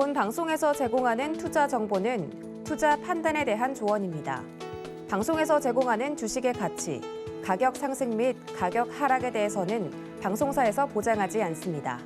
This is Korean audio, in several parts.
본 방송에서 제공하는 투자 정보는 투자 판단에 대한 조언입니다. 방송에서 제공하는 주식의 가치, 가격 상승 및 가격 하락에 대해서는 방송사에서 보장하지 않습니다.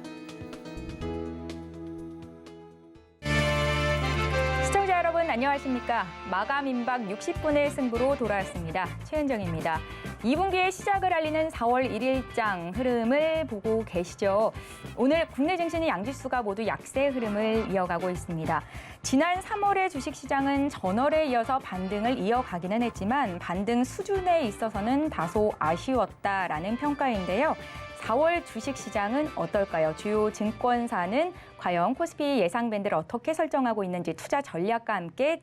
시청자 여러분 안녕하십니까? 마감 임박 60분의 승부로 돌아왔습니다. 최은정입니다. 2분기의 시작을 알리는 4월 1일장 흐름을 보고 계시죠? 오늘 국내 증시는 양지수가 모두 약세 흐름을 이어가고 있습니다. 지난 3월의 주식시장은 전월에 이어서 반등을 이어가기는 했지만 반등 수준에 있어서는 다소 아쉬웠다라는 평가인데요. 4월 주식시장은 어떨까요? 주요 증권사는 과연 코스피 예상 밴드를 어떻게 설정하고 있는지 투자 전략과 함께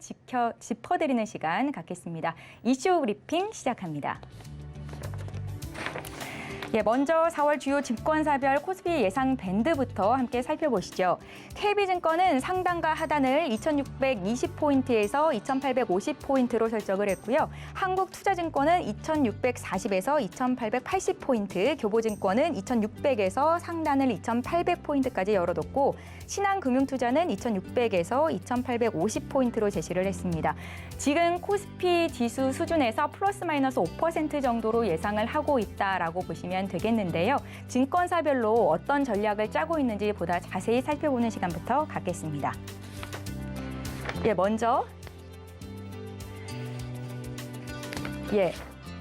짚어드리는 시간 갖겠습니다. 이슈 브리핑 시작합니다. 먼저 4월 주요 증권사별 코스피 예상 밴드부터 함께 살펴보시죠. KB증권은 상단과 하단을 2,620포인트에서 2,850포인트로 설정을 했고요. 한국투자증권은 2,640에서 2,880포인트, 교보증권은 2,600에서 상단을 2,800포인트까지 열어뒀고 신한금융투자는 2,600에서 2,850포인트로 제시를 했습니다. 지금 코스피 지수 수준에서 플러스 마이너스 5% 정도로 예상을 하고 있다라고 보시면 되겠는데요. 증권사별로 어떤 전략을 짜고 있는지 보다 자세히 살펴보는 시간부터 갖겠습니다. 먼저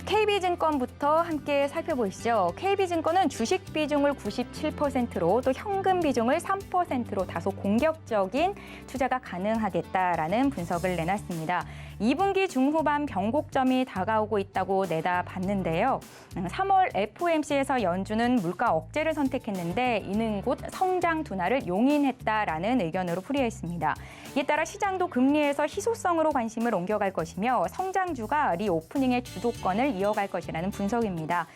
KB증권부터 함께 살펴보시죠. KB증권은 주식 비중을 97%로 또 현금 비중을 3%로 다소 공격적인 투자가 가능하겠다라는 분석을 내놨습니다. 2분기 중후반 변곡점이 다가오고 있다고 내다봤는데요. 3월 FOMC에서 연준은 물가 억제를 선택했는데 이는 곧 성장 둔화를 용인했다라는 의견으로 풀이했습니다. 이에 따라 시장도 금리에서 희소성으로 관심을 옮겨갈 것이며 성장주가 리오프닝의 주도권을 이어갈 것이라는 분석입니다.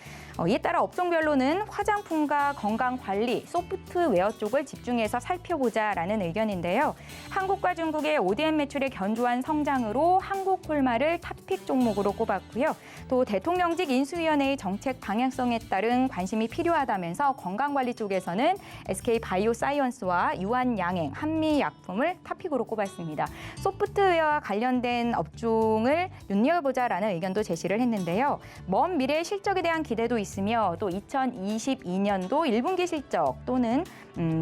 이에 따라 업종별로는 화장품과 건강관리, 소프트웨어 쪽을 집중해서 살펴보자라는 의견인데요. 한국과 중국의 ODM 매출의 견조한 성장으로 한국콜마를 탑픽 종목으로 꼽았고요. 또 대통령직 인수위원회의 정책 방향성에 따른 관심이 필요하다면서 건강관리 쪽에서는 SK바이오사이언스와 유한양행, 한미약품을 탑픽으로 꼽았습니다. 소프트웨어와 관련된 업종을 눈여겨보자라는 의견도 제시를 했는데요. 먼 미래의 실적에 대한 기대도 있으며 또 2022년도 1분기 실적 또는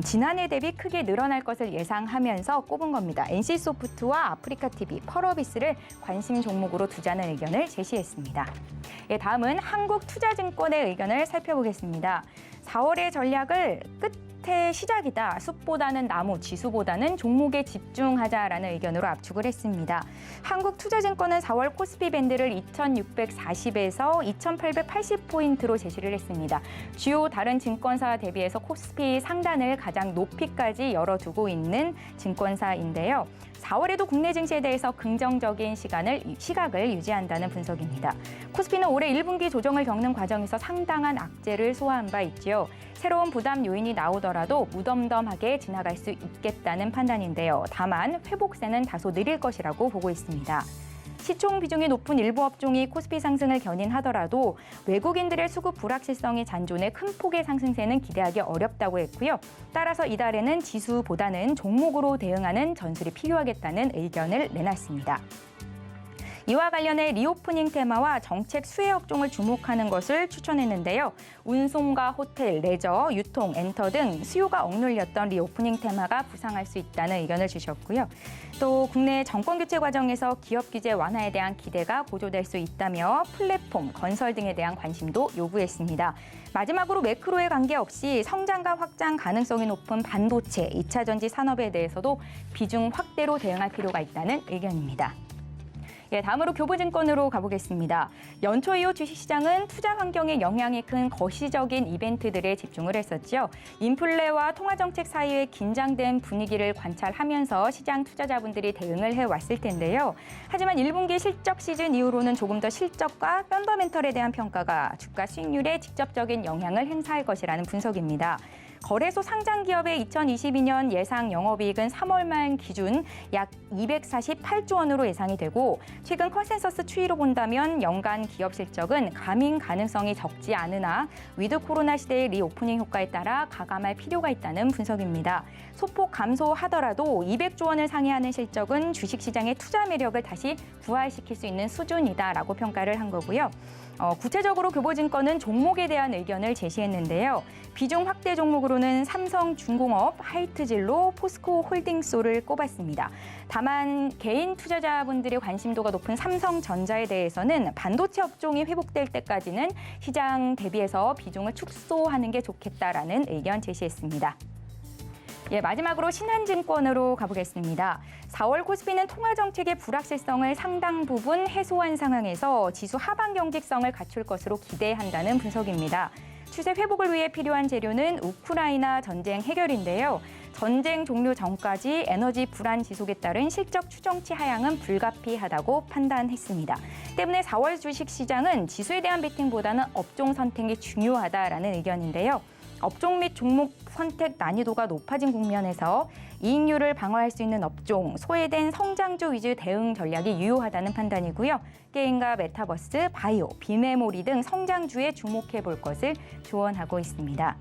지난해 대비 크게 늘어날 것을 예상하면서 꼽은 겁니다. NC소프트와 아프리카TV, 펄어비스를 관심 종목으로 두자는 의견을 제시했습니다. 다음은 한국투자증권의 의견을 살펴보겠습니다. 4월의 전략을 끝의 시작이다. 숲보다는 나무, 지수보다는 종목에 집중하자라는 의견으로 압축을 했습니다. 한국투자증권은 4월 코스피 밴드를 2,640에서 2,880포인트로 제시를 했습니다. 주요 다른 증권사 대비해서 코스피 상단을 가장 높이까지 열어두고 있는 증권사인데요. 4월에도 국내 증시에 대해서 긍정적인 시각을 유지한다는 분석입니다. 코스피는 올해 1분기 조정을 겪는 과정에서 상당한 악재를 소화한 바 있지요. 새로운 부담 요인이 나오더라도 무덤덤하게 지나갈 수 있겠다는 판단인데요. 다만 회복세는 다소 느릴 것이라고 보고 있습니다. 시총 비중이 높은 일부 업종이 코스피 상승을 견인하더라도 외국인들의 수급 불확실성이 잔존해 큰 폭의 상승세는 기대하기 어렵다고 했고요. 따라서 이달에는 지수보다는 종목으로 대응하는 전술이 필요하겠다는 의견을 내놨습니다. 이와 관련해 리오프닝 테마와 정책 수혜 업종을 주목하는 것을 추천했는데요. 운송과 호텔, 레저, 유통, 엔터 등 수요가 억눌렸던 리오프닝 테마가 부상할 수 있다는 의견을 주셨고요. 또 국내 정권 교체 과정에서 기업 규제 완화에 대한 기대가 고조될 수 있다며 플랫폼, 건설 등에 대한 관심도 요구했습니다. 마지막으로 매크로에 관계없이 성장과 확장 가능성이 높은 반도체, 2차 전지 산업에 대해서도 비중 확대로 대응할 필요가 있다는 의견입니다. 다음으로 교보증권으로 가보겠습니다. 연초 이후 주식시장은 투자 환경에 영향이 큰 거시적인 이벤트들에 집중을 했었죠. 인플레와 통화정책 사이의 긴장된 분위기를 관찰하면서 시장 투자자분들이 대응을 해왔을 텐데요. 하지만 1분기 실적 시즌 이후로는 조금 더 실적과 펀더멘털에 대한 평가가 주가 수익률에 직접적인 영향을 행사할 것이라는 분석입니다. 거래소 상장 기업의 2022년 예상 영업이익은 3월 말 기준 약 248조 원으로 예상이 되고 최근 컨센서스 추이로 본다면 연간 기업 실적은 감인 가능성이 적지 않으나 위드 코로나 시대의 리오프닝 효과에 따라 가감할 필요가 있다는 분석입니다. 소폭 감소하더라도 200조 원을 상회하는 실적은 주식시장의 투자 매력을 다시 부활시킬 수 있는 수준이다라고 평가를 한 거고요. 구체적으로 교보증권은 종목에 대한 의견을 제시했는데요. 비중 확대 종목으로는 삼성중공업, 하이트진로, 포스코 홀딩소를 꼽았습니다. 다만 개인 투자자분들의 관심도가 높은 삼성전자에 대해서는 반도체 업종이 회복될 때까지는 시장 대비해서 비중을 축소하는 게 좋겠다라는 의견 제시했습니다. 마지막으로 신한증권으로 가보겠습니다. 4월 코스피는 통화정책의 불확실성을 상당 부분 해소한 상황에서 지수 하방 경직성을 갖출 것으로 기대한다는 분석입니다. 추세 회복을 위해 필요한 재료는 우크라이나 전쟁 해결인데요. 전쟁 종료 전까지 에너지 불안 지속에 따른 실적 추정치 하향은 불가피하다고 판단했습니다. 때문에 4월 주식시장은 지수에 대한 베팅보다는 업종 선택이 중요하다라는 의견인데요. 업종 및 종목 선택 난이도가 높아진 국면에서 이익률을 방어할 수 있는 업종, 소외된 성장주 위주 대응 전략이 유효하다는 판단이고요. 게임과 메타버스, 바이오, 비메모리 등 성장주에 주목해 볼 것을 조언하고 있습니다.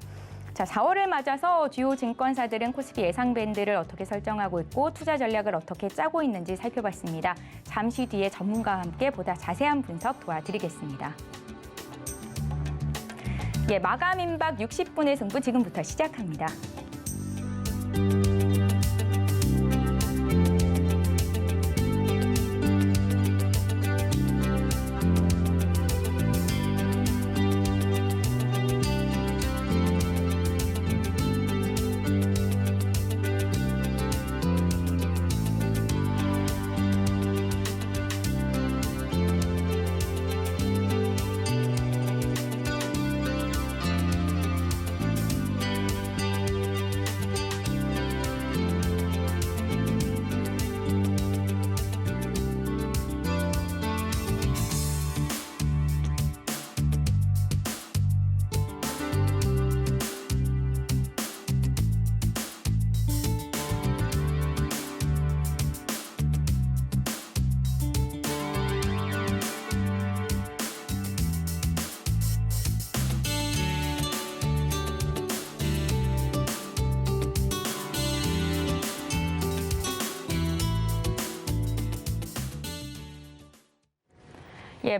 자, 4월을 맞아서 주요 증권사들은 코스피 예상 밴드를 어떻게 설정하고 있고 투자 전략을 어떻게 짜고 있는지 살펴봤습니다. 잠시 뒤에 전문가와 함께 보다 자세한 분석 도와드리겠습니다. 마감 임박 60분의 승부 지금부터 시작합니다.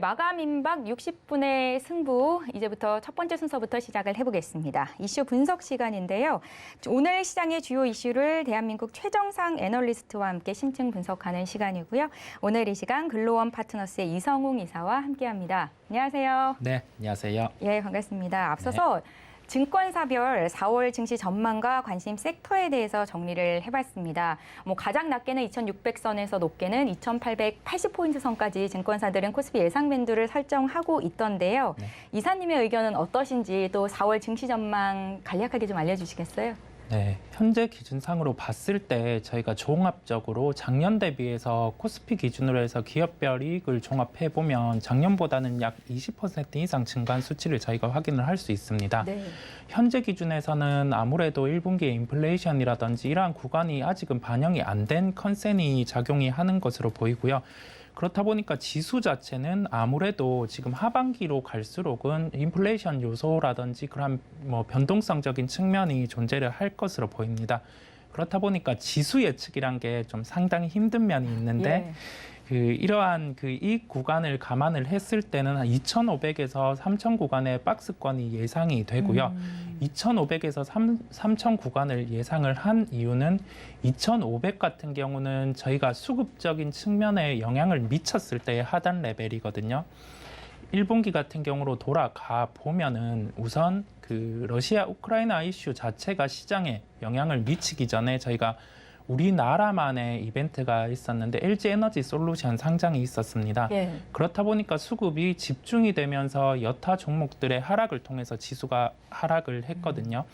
마감 임박 60분의 승부, 이제부터 첫 번째 순서부터 시작을 해보겠습니다. 이슈 분석 시간인데요. 오늘 시장의 주요 이슈를 대한민국 최정상 애널리스트와 함께 심층 분석하는 시간이고요. 오늘 이 시간 글로원 파트너스의 이성웅 이사와 함께합니다. 안녕하세요. 네, 안녕하세요. 반갑습니다. 앞서서 증권사별 4월 증시 전망과 관심 섹터에 대해서 정리를 해봤습니다. 가장 낮게는 2,600선에서 높게는 2,880포인트 선까지 증권사들은 코스피 예상 밴드를 설정하고 있던데요. 이사님의 의견은 어떠신지 또 4월 증시 전망 간략하게 좀 알려주시겠어요? 네, 현재 기준상으로 봤을 때 저희가 종합적으로 작년 대비해서 코스피 기준으로 해서 기업별 이익을 종합해 보면 작년보다는 약 20% 이상 증가한 수치를 저희가 확인을 할 수 있습니다. 네. 현재 기준에서는 아무래도 1분기의 인플레이션이라든지 이러한 구간이 아직은 반영이 안 된 컨센이 작용이 하는 것으로 보이고요. 그렇다 보니까 지수 자체는 아무래도 지금 하반기로 갈수록은 인플레이션 요소라든지 그런 변동성적인 측면이 존재를 할 것으로 보입니다. 그렇다 보니까 지수 예측이란 게 좀 상당히 힘든 면이 있는데 이러한 이익 구간을 감안을 했을 때는 한 2,500에서 3,000 구간의 박스권이 예상이 되고요. 2,500에서 3,000 구간을 예상을 한 이유는 2,500 같은 경우는 저희가 수급적인 측면에 영향을 미쳤을 때의 하단 레벨이거든요. 1분기 같은 경우로 돌아가 보면은 우선 러시아 우크라이나 이슈 자체가 시장에 영향을 미치기 전에 저희가 우리나라만의 이벤트가 있었는데 LG 에너지 솔루션 상장이 있었습니다. 그렇다 보니까 수급이 집중이 되면서 여타 종목들의 하락을 통해서 지수가 하락을 했거든요.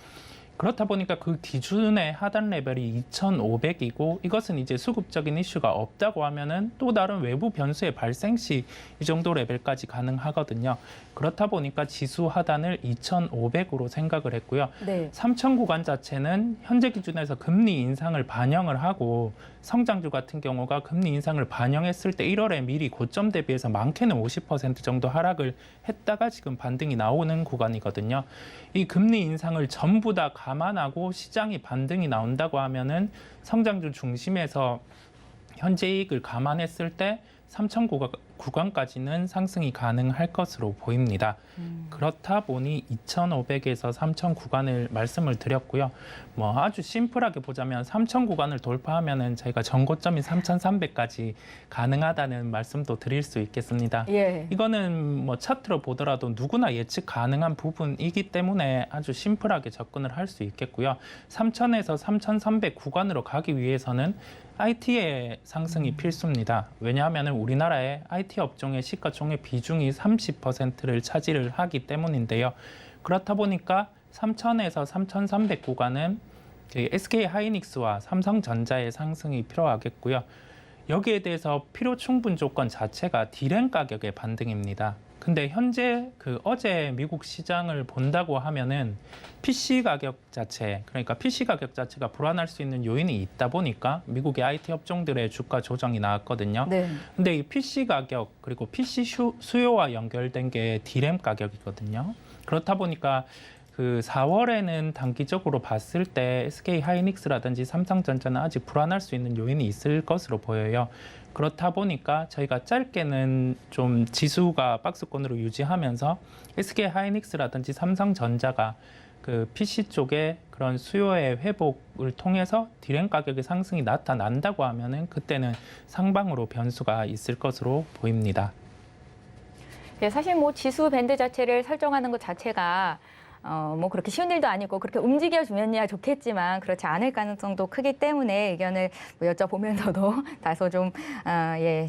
그렇다 보니까 그 기준의 하단 레벨이 2,500이고 이것은 이제 수급적인 이슈가 없다고 하면은 또 다른 외부 변수의 발생 시 이 정도 레벨까지 가능하거든요. 그렇다 보니까 지수 하단을 2,500으로 생각을 했고요. 네. 3,000 구간 자체는 현재 기준에서 금리 인상을 반영을 하고 성장주 같은 경우가 금리 인상을 반영했을 때 1월에 미리 고점 대비해서 많게는 50% 정도 하락을 했다가 지금 반등이 나오는 구간이거든요. 이 금리 인상을 전부 다 감안하고 시장이 반등이 나온다고 하면은 성장주 중심에서 현재 이익을 감안했을 때 3,000 구간까지는 상승이 가능할 것으로 보입니다. 그렇다 보니 2,500에서 3,000 구간을 말씀을 드렸고요. 뭐 아주 심플하게 보자면 3,000 구간을 돌파하면은 저희가 전고점인 3,300까지 가능하다는 말씀도 드릴 수 있겠습니다. 예. 이거는 뭐 차트로 보더라도 누구나 예측 가능한 부분이기 때문에 아주 심플하게 접근을 할 수 있겠고요. 3,000에서 3,300 구간으로 가기 위해서는 IT의 상승이 필수입니다. 왜냐하면 우리나라의 IT 업종의 시가총액 비중이 30%를 차지를 하기 때문인데요. 그렇다 보니까 3,000에서 3,300 구간은 SK 하이닉스와 삼성전자의 상승이 필요하겠고요. 여기에 대해서 필요 충분 조건 자체가 디램 가격의 반등입니다. 근데 현재 어제 미국 시장을 본다고 하면은 PC 가격 자체, 그러니까 PC 가격 자체가 불안할 수 있는 요인이 있다 보니까 미국의 IT 업종들의 주가 조정이 나왔거든요. 네. 근데 이 PC 가격 그리고 PC 수요와 연결된 게 디램 가격이거든요. 그렇다 보니까 4월에는 단기적으로 봤을 때 SK 하이닉스라든지 삼성전자는 아직 불안할 수 있는 요인이 있을 것으로 보여요. 그렇다 보니까 저희가 짧게는 좀 지수가 박스권으로 유지하면서 SK 하이닉스라든지 삼성전자가 PC 쪽에 그런 수요의 회복을 통해서 디램 가격의 상승이 나타난다고 하면은 그때는 상방으로 변수가 있을 것으로 보입니다. 예, 사실 뭐 지수 밴드 자체를 설정하는 것 자체가 뭐 그렇게 쉬운 일도 아니고 그렇게 움직여주면야 좋겠지만 그렇지 않을 가능성도 크기 때문에 의견을 뭐 여쭤보면서도 다소 좀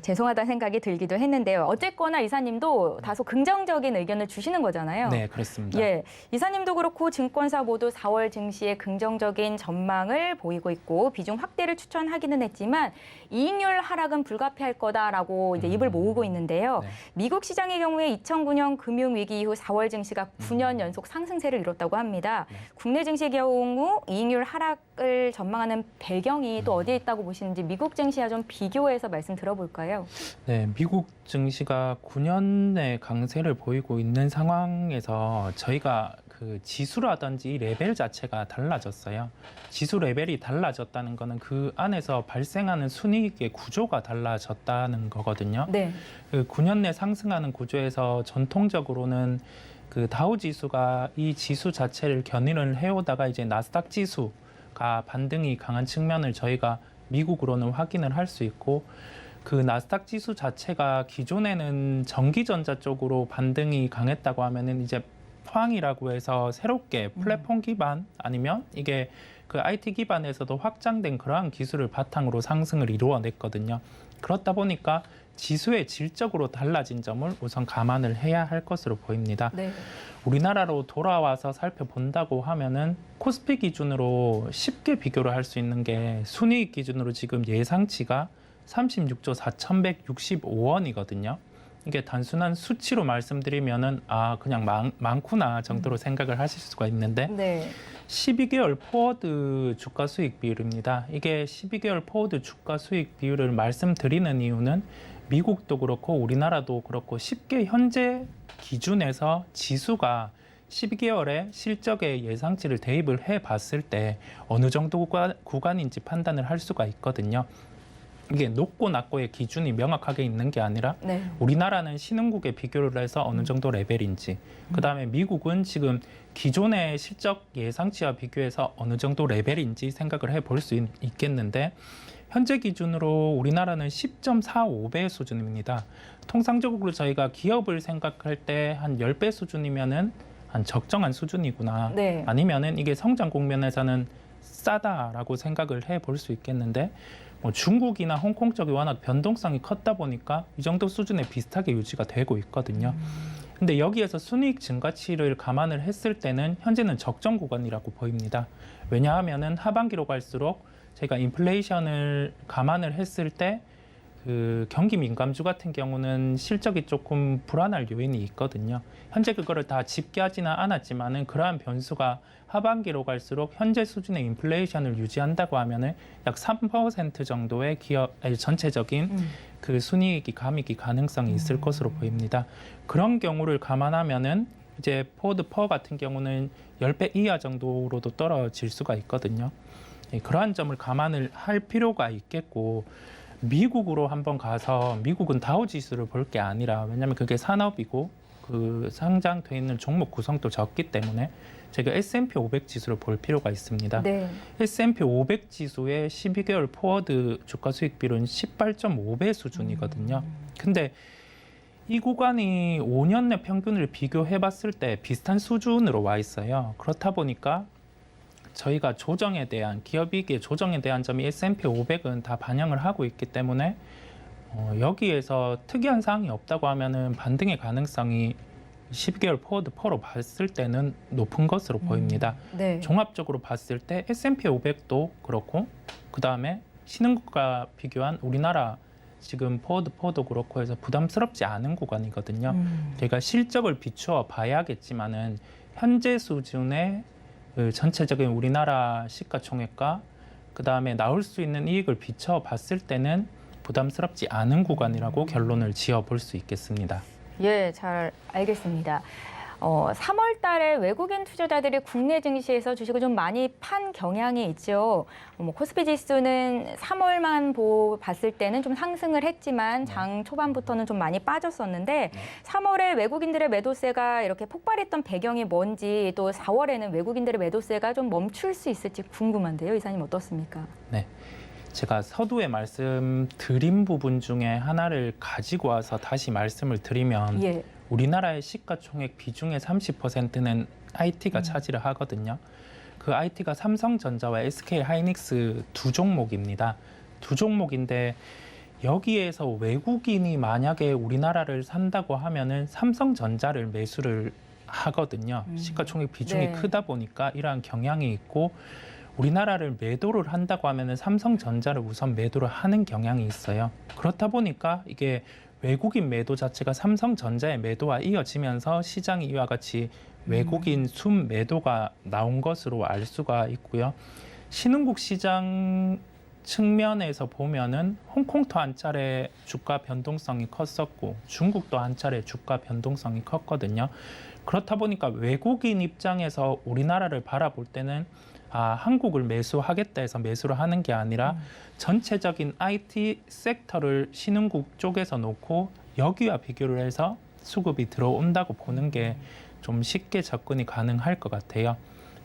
죄송하다는 생각이 들기도 했는데요. 어쨌거나 이사님도 다소 긍정적인 의견을 주시는 거잖아요. 네, 그렇습니다. 예, 이사님도 그렇고 증권사 모두 4월 증시에 긍정적인 전망을 보이고 있고 비중 확대를 추천하기는 했지만 이익률 하락은 불가피할 거다라고 이제 입을 모으고 있는데요. 네. 미국 시장의 경우에 2009년 금융위기 이후 4월 증시가 9년 연속 상승세를 이뤘다고 합니다. 네. 국내 증시의 경우 이익률 하락을 전망하는 배경이 또 어디에 있다고 보시는지 미국 증시와 좀 비교해서 말씀 들어볼까요? 네, 미국 증시가 9년의 강세를 보이고 있는 상황에서 저희가 지수라든지 레벨 자체가 달라졌어요. 지수 레벨이 달라졌다는 거는 그 안에서 발생하는 순이익의 구조가 달라졌다는 거거든요. 네. 9년 내 상승하는 구조에서 전통적으로는 다우 지수가 이 지수 자체를 견인을 해오다가 이제 나스닥 지수가 반등이 강한 측면을 저희가 미국으로는 확인을 할 수 있고 나스닥 지수 자체가 기존에는 전기전자 쪽으로 반등이 강했다고 하면은 이제 포항이라고 해서 새롭게 플랫폼 기반 아니면 이게 IT 기반에서도 확장된 그러한 기술을 바탕으로 상승을 이루어냈거든요. 그렇다 보니까 지수의 질적으로 달라진 점을 우선 감안을 해야 할 것으로 보입니다. 네. 우리나라로 돌아와서 살펴본다고 하면은 코스피 기준으로 쉽게 비교를 할 수 있는 게 순이익 기준으로 지금 예상치가 36조 4,165원이거든요. 이게 단순한 수치로 말씀드리면은 그냥 많구나 정도로 생각을 하실 수가 있는데 네. 12개월 포워드 주가 수익 비율입니다. 이게 12개월 포워드 주가 수익 비율을 말씀드리는 이유는 미국도 그렇고 우리나라도 그렇고 쉽게 현재 기준에서 지수가 12개월의 실적의 예상치를 대입을 해봤을 때 어느 정도 구간인지 판단을 할 수가 있거든요. 이게 높고 낮고의 기준이 명확하게 있는 게 아니라 네. 우리나라는 신흥국에 비교를 해서 어느 정도 레벨인지 그다음에 미국은 지금 기존의 실적 예상치와 비교해서 어느 정도 레벨인지 생각을 해볼 수 있겠는데 현재 기준으로 우리나라는 10.45배 수준입니다. 통상적으로 저희가 기업을 생각할 때 한 10배 수준이면은 한 적정한 수준이구나. 네. 아니면은 이게 성장 국면에서는 싸다라고 생각을 해볼 수 있겠는데 중국이나 홍콩 쪽이 워낙 변동성이 컸다 보니까 이 정도 수준에 비슷하게 유지가 되고 있거든요. 근데 여기에서 순이익 증가치를 감안을 했을 때는 현재는 적정 구간이라고 보입니다. 왜냐하면은 하반기로 갈수록 제가 인플레이션을 감안을 했을 때 그 경기 민감주 같은 경우는 실적이 조금 불안할 요인이 있거든요. 현재 그거를 다 집계하지는 않았지만은 그러한 변수가 하반기로 갈수록 현재 수준의 인플레이션을 유지한다고 하면은 약 3% 정도의 전체적인 그 순이익이 감익이 가능성이 있을 것으로 보입니다. 그런 경우를 감안하면은 이제 포워드 퍼 같은 경우는 10배 이하 정도로도 떨어질 수가 있거든요. 그러한 점을 감안을 할 필요가 있겠고, 미국으로 한번 가서 미국은 다우 지수를 볼 게 아니라, 왜냐하면 그게 산업이고 그 상장돼 있는 종목 구성도 적기 때문에 저희가 S&P 500 지수를 볼 필요가 있습니다. 네. S&P 500 지수의 12개월 포워드 주가 수익 비율은 18.5배 수준이거든요. 근데 이 구간이 5년 내 평균을 비교해 봤을 때 비슷한 수준으로 와 있어요. 그렇다 보니까 저희가 조정에 대한, 기업이익의 조정에 대한 점이 S&P 500은 다 반영을 하고 있기 때문에 여기에서 특이한 사항이 없다고 하면은 반등의 가능성이 12개월 포워드 퍼로 봤을 때는 높은 것으로 보입니다. 네. 종합적으로 봤을 때 S&P 500도 그렇고, 그 다음에 신흥국과 비교한 우리나라 지금 포워드 퍼도 그렇고 해서 부담스럽지 않은 구간이거든요. 저희가 실적을 비추어 봐야겠지만은 현재 수준의 그 전체적인 우리나라 시가총액과 그 다음에 나올 수 있는 이익을 비춰 봤을 때는 부담스럽지 않은 구간이라고 결론을 지어 볼 수 있겠습니다. 예, 잘 알겠습니다. 3월 달에 외국인 투자자들이 국내 증시에서 주식을 좀 많이 판 경향이 있죠. 코스피 지수는 3월만 봤을 때는 좀 상승을 했지만 장 초반부터는 좀 많이 빠졌었는데 3월에 외국인들의 매도세가 이렇게 폭발했던 배경이 뭔지, 또 4월에는 외국인들의 매도세가 좀 멈출 수 있을지 궁금한데요. 이사님 어떻습니까? 네. 제가 서두에 말씀드린 부분 중에 하나를 가지고 와서 다시 말씀을 드리면, 예. 우리나라의 시가총액 비중의 30%는 IT가 차지를 하거든요. 그 IT가 삼성전자와 SK하이닉스 두 종목입니다. 두 종목인데 여기에서 외국인이 만약에 우리나라를 산다고 하면은 삼성전자를 매수를 하거든요. 시가총액 비중이 네. 크다 보니까 이러한 경향이 있고, 우리나라를 매도를 한다고 하면은 삼성전자를 우선 매도를 하는 경향이 있어요. 그렇다 보니까 이게 외국인 매도 자체가 삼성전자의 매도와 이어지면서 시장이 이와 같이 외국인 순 매도가 나온 것으로 알 수가 있고요. 신흥국 시장 측면에서 보면은 홍콩도 한 차례 주가 변동성이 컸었고 중국도 한 차례 주가 변동성이 컸거든요. 그렇다 보니까 외국인 입장에서 우리나라를 바라볼 때는 한국을 매수하겠다 해서 매수를 하는 게 아니라 전체적인 IT 섹터를 신흥국 쪽에서 놓고 여기와 비교를 해서 수급이 들어온다고 보는 게 좀 쉽게 접근이 가능할 것 같아요.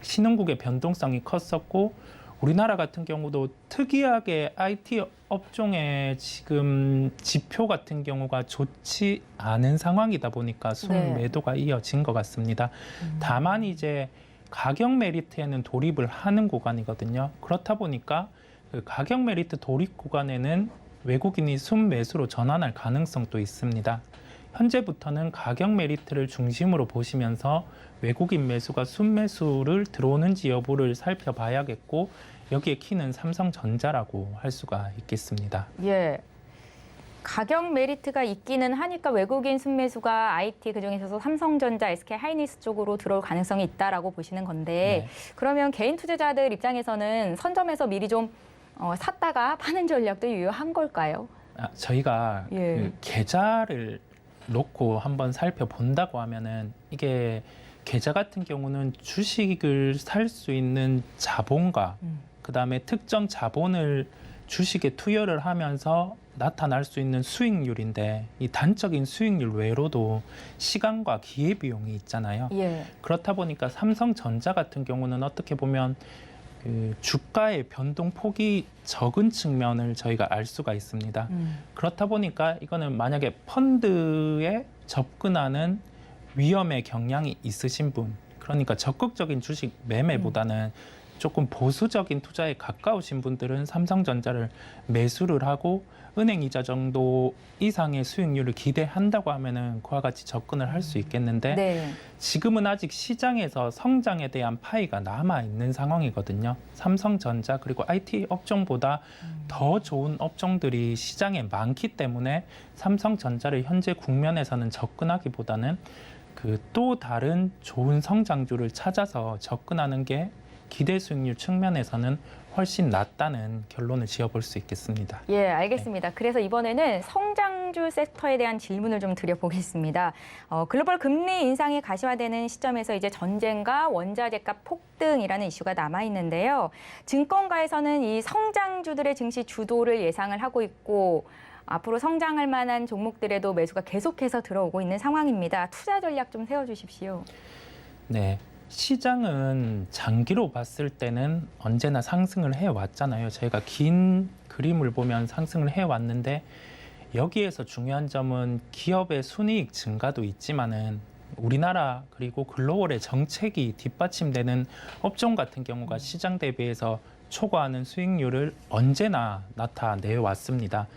신흥국의 변동성이 컸었고, 우리나라 같은 경우도 특이하게 IT 업종의 지금 지표 같은 경우가 좋지 않은 상황이다 보니까 순 매도가 이어진 것 같습니다. 다만 이제 가격 메리트에는 돌입을 하는 구간이거든요. 그렇다 보니까 그 가격 메리트 돌입 구간에는 외국인이 순매수로 전환할 가능성도 있습니다. 현재부터는 가격 메리트를 중심으로 보시면서 외국인 매수가 순매수를 들어오는지 여부를 살펴봐야겠고, 여기에 키는 삼성전자라고 할 수가 있겠습니다. 예. 가격 메리트가 있기는 하니까 외국인 순매수가 IT 그중에서도 삼성전자, SK하이닉스 쪽으로 들어올 가능성이 있다라고 보시는 건데, 그러면 개인 투자자들 입장에서는 선점해서 미리 좀 샀다가 파는 전략도 유효한 걸까요? 저희가 그 계좌를 놓고 한번 살펴본다고 하면은, 이게 계좌 같은 경우는 주식을 살 수 있는 자본과 그다음에 특정 자본을 주식에 투여를 하면서 나타날 수 있는 수익률인데, 이 단적인 수익률 외로도 시간과 기회비용이 있잖아요. 그렇다 보니까 삼성전자 같은 경우는 어떻게 보면 그 주가의 변동폭이 적은 측면을 저희가 알 수가 있습니다. 그렇다 보니까 이거는 만약에 펀드에 접근하는 위험의 경향이 있으신 분, 그러니까 적극적인 주식 매매보다는 조금 보수적인 투자에 가까우신 분들은 삼성전자를 매수를 하고 은행 이자 정도 이상의 수익률을 기대한다고 하면은 그와 같이 접근을 할 수 있겠는데 네. 지금은 아직 시장에서 성장에 대한 파이가 남아 있는 상황이거든요. 삼성전자 그리고 IT 업종보다 더 좋은 업종들이 시장에 많기 때문에 삼성전자를 현재 국면에서는 접근하기보다는 그 또 다른 좋은 성장주를 찾아서 접근하는 게 기대 수익률 측면에서는 훨씬 낫다는 결론을 지어볼 수 있겠습니다. 예, 알겠습니다. 그래서 이번에는 성장주 섹터에 대한 질문을 좀 드려보겠습니다. 글로벌 금리 인상이 가시화되는 시점에서 이제 전쟁과 원자재값 폭등이라는 이슈가 남아 있는데요. 증권가에서는 이 성장주들의 증시 주도를 예상을 하고 있고 앞으로 성장할 만한 종목들에도 매수가 계속해서 들어오고 있는 상황입니다. 투자 전략 좀 세워주십시오. 네. 시장은 장기로 봤을 때는 언제나 상승을 해왔잖아요. 저희가 긴 그림을 보면 상승을 해왔는데 여기에서 중요한 점은 기업의 순이익 증가도 있지만은 우리나라 그리고 글로벌의 정책이 뒷받침되는 업종 같은 경우가 시장 대비해서 초과하는 수익률을 언제나 나타내 왔습니다.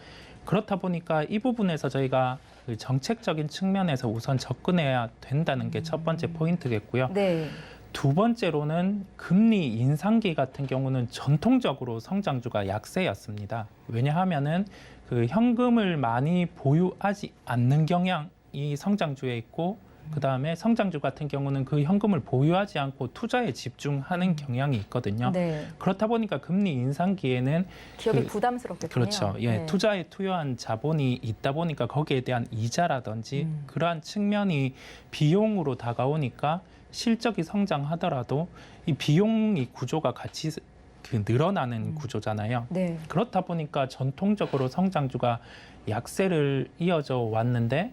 그렇다 보니까 이 부분에서 저희가 그 정책적인 측면에서 우선 접근해야 된다는 게 첫 번째 포인트겠고요. 네. 두 번째로는 금리 인상기 같은 경우는 전통적으로 성장주가 약세였습니다. 왜냐하면은 그 현금을 많이 보유하지 않는 경향이 성장주에 있고 그다음에 성장주 같은 경우는 그 현금을 보유하지 않고 투자에 집중하는 경향이 있거든요. 네. 그렇다 보니까 금리 인상기에는 기업이 부담스럽겠군요. 그렇죠. 예, 네. 투자에 투여한 자본이 있다 보니까 거기에 대한 이자라든지 그러한 측면이 비용으로 다가오니까 실적이 성장하더라도 이 비용이 구조가 같이 그 늘어나는 구조잖아요. 네. 그렇다 보니까 전통적으로 성장주가 약세를 이어져 왔는데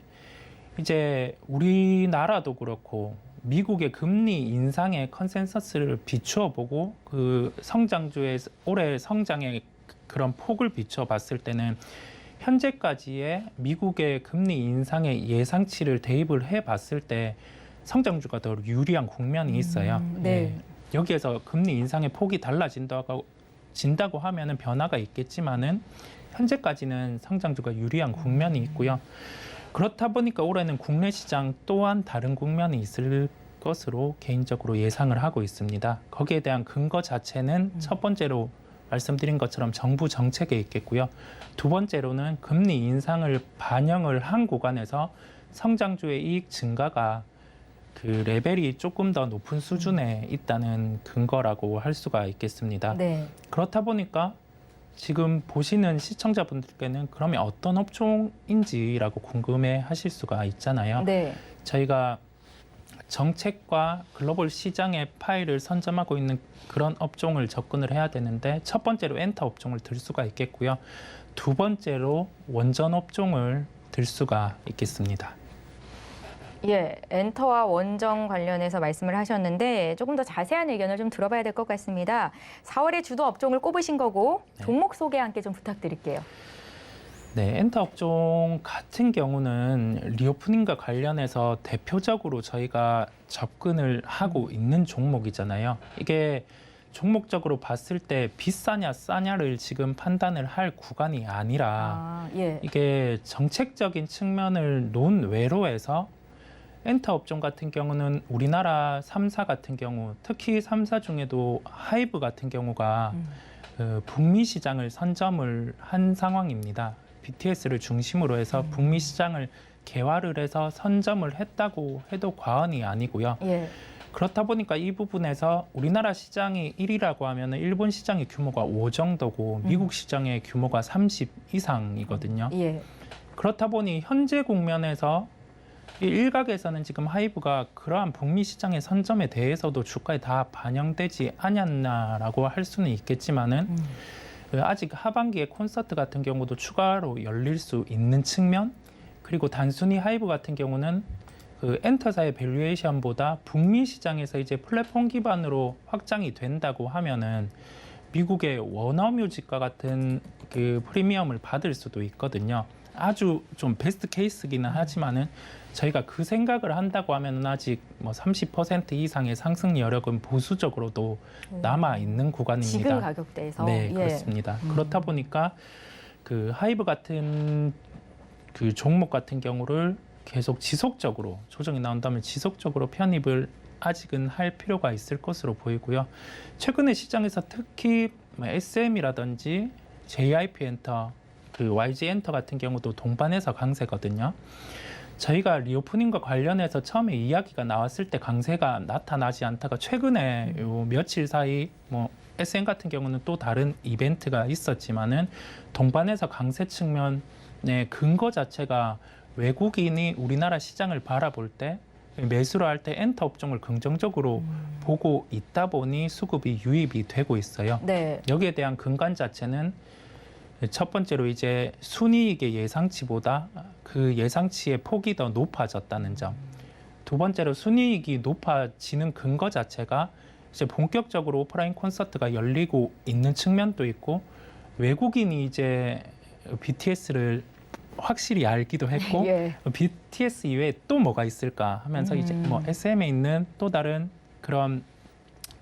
이제 우리나라도 그렇고 미국의 금리 인상의 컨센서스를 비추어 보고 그 성장주의 올해 성장의 그런 폭을 비추어 봤을 때는 현재까지의 미국의 금리 인상의 예상치를 대입을 해 봤을 때 성장주가 더 유리한 국면이 있어요. 네. 예. 여기에서 금리 인상의 폭이 달라진다고 하면은 변화가 있겠지만은 현재까지는 성장주가 유리한 국면이 있고요. 그렇다 보니까 올해는 국내 시장 또한 다른 국면이 있을 것으로 개인적으로 예상을 하고 있습니다. 거기에 대한 근거 자체는 첫 번째로 말씀드린 것처럼 정부 정책에 있겠고요. 두 번째로는 금리 인상을 반영을 한 구간에서 성장주의 이익 증가가 그 레벨이 조금 더 높은 수준에 있다는 근거라고 할 수가 있겠습니다. 네. 그렇다 보니까 지금 보시는 시청자분들께는 그러면 어떤 업종인지라고 궁금해 하실 수가 있잖아요. 네. 저희가 정책과 글로벌 시장의 파일을 선점하고 있는 그런 업종을 접근을 해야 되는데 첫 번째로 엔터 업종을 들 수가 있겠고요. 두 번째로 원전 업종을 들 수가 있겠습니다. 예, 엔터와 원정 관련해서 말씀을 하셨는데 조금 더 자세한 의견을 좀 들어봐야 될 것 같습니다. 4월에 주도 업종을 꼽으신 거고 종목 소개 함께 좀 부탁드릴게요. 네, 엔터 업종 같은 경우는 리오프닝과 관련해서 대표적으로 저희가 접근을 하고 있는 종목이잖아요. 이게 종목적으로 봤을 때 비싸냐 싸냐를 지금 판단을 할 구간이 아니라 예. 이게 정책적인 측면을 논외로 해서 엔터 업종 같은 경우는 우리나라 3사 같은 경우 특히 3사 중에도 하이브 같은 경우가 그 북미 시장을 선점을 한 상황입니다. BTS를 중심으로 해서 북미 시장을 개화를 해서 선점을 했다고 해도 과언이 아니고요. 예. 그렇다 보니까 이 부분에서 우리나라 시장이 1이라고 하면 일본 시장의 규모가 5 정도고 미국 시장의 규모가 30 이상이거든요. 예. 그렇다 보니 현재 국면에서 이 일각에서는 지금 하이브가 그러한 북미 시장의 선점에 대해서도 주가에 다 반영되지 않았나라고 할 수는 있겠지만은 아직 하반기에 콘서트 같은 경우도 추가로 열릴 수 있는 측면 그리고 단순히 하이브 같은 경우는 그 엔터사의 밸류에이션보다 북미 시장에서 이제 플랫폼 기반으로 확장이 된다고 하면은 미국의 워너뮤직과 같은 그 프리미엄을 받을 수도 있거든요. 아주 좀 베스트 케이스기는 하지만은 저희가 그 생각을 한다고 하면은 아직 뭐 30% 이상의 상승 여력은 보수적으로도 남아 있는 구간입니다. 지금 가격대에서. 네, 예. 그렇습니다. 그렇다 보니까 그 하이브 같은 그 종목 같은 경우를 계속 지속적으로 조정이 나온다면 지속적으로 편입을 아직은 할 필요가 있을 것으로 보이고요. 최근에 시장에서 특히 SM이라든지 JYP 엔터, 그 YG 엔터 같은 경우도 동반해서 강세거든요. 저희가 리오프닝과 관련해서 처음에 이야기가 나왔을 때 강세가 나타나지 않다가 최근에 요 며칠 사이 뭐 SM 같은 경우는 또 다른 이벤트가 있었지만은 동반해서 강세 측면의 근거 자체가 외국인이 우리나라 시장을 바라볼 때 매수를 할 때 엔터 업종을 긍정적으로 보고 있다 보니 수급이 유입이 되고 있어요. 네. 여기에 대한 근간 자체는 첫 번째로 이제 순이익의 예상치보다 그 예상치의 폭이 더 높아졌다는 점. 두 번째로 순이익이 높아지는 근거 자체가 이제 본격적으로 오프라인 콘서트가 열리고 있는 측면도 있고 외국인이 이제 BTS를 확실히 알기도 했고 예. BTS 이외에 또 뭐가 있을까 하면서 이제 뭐 SM에 있는 또 다른 그런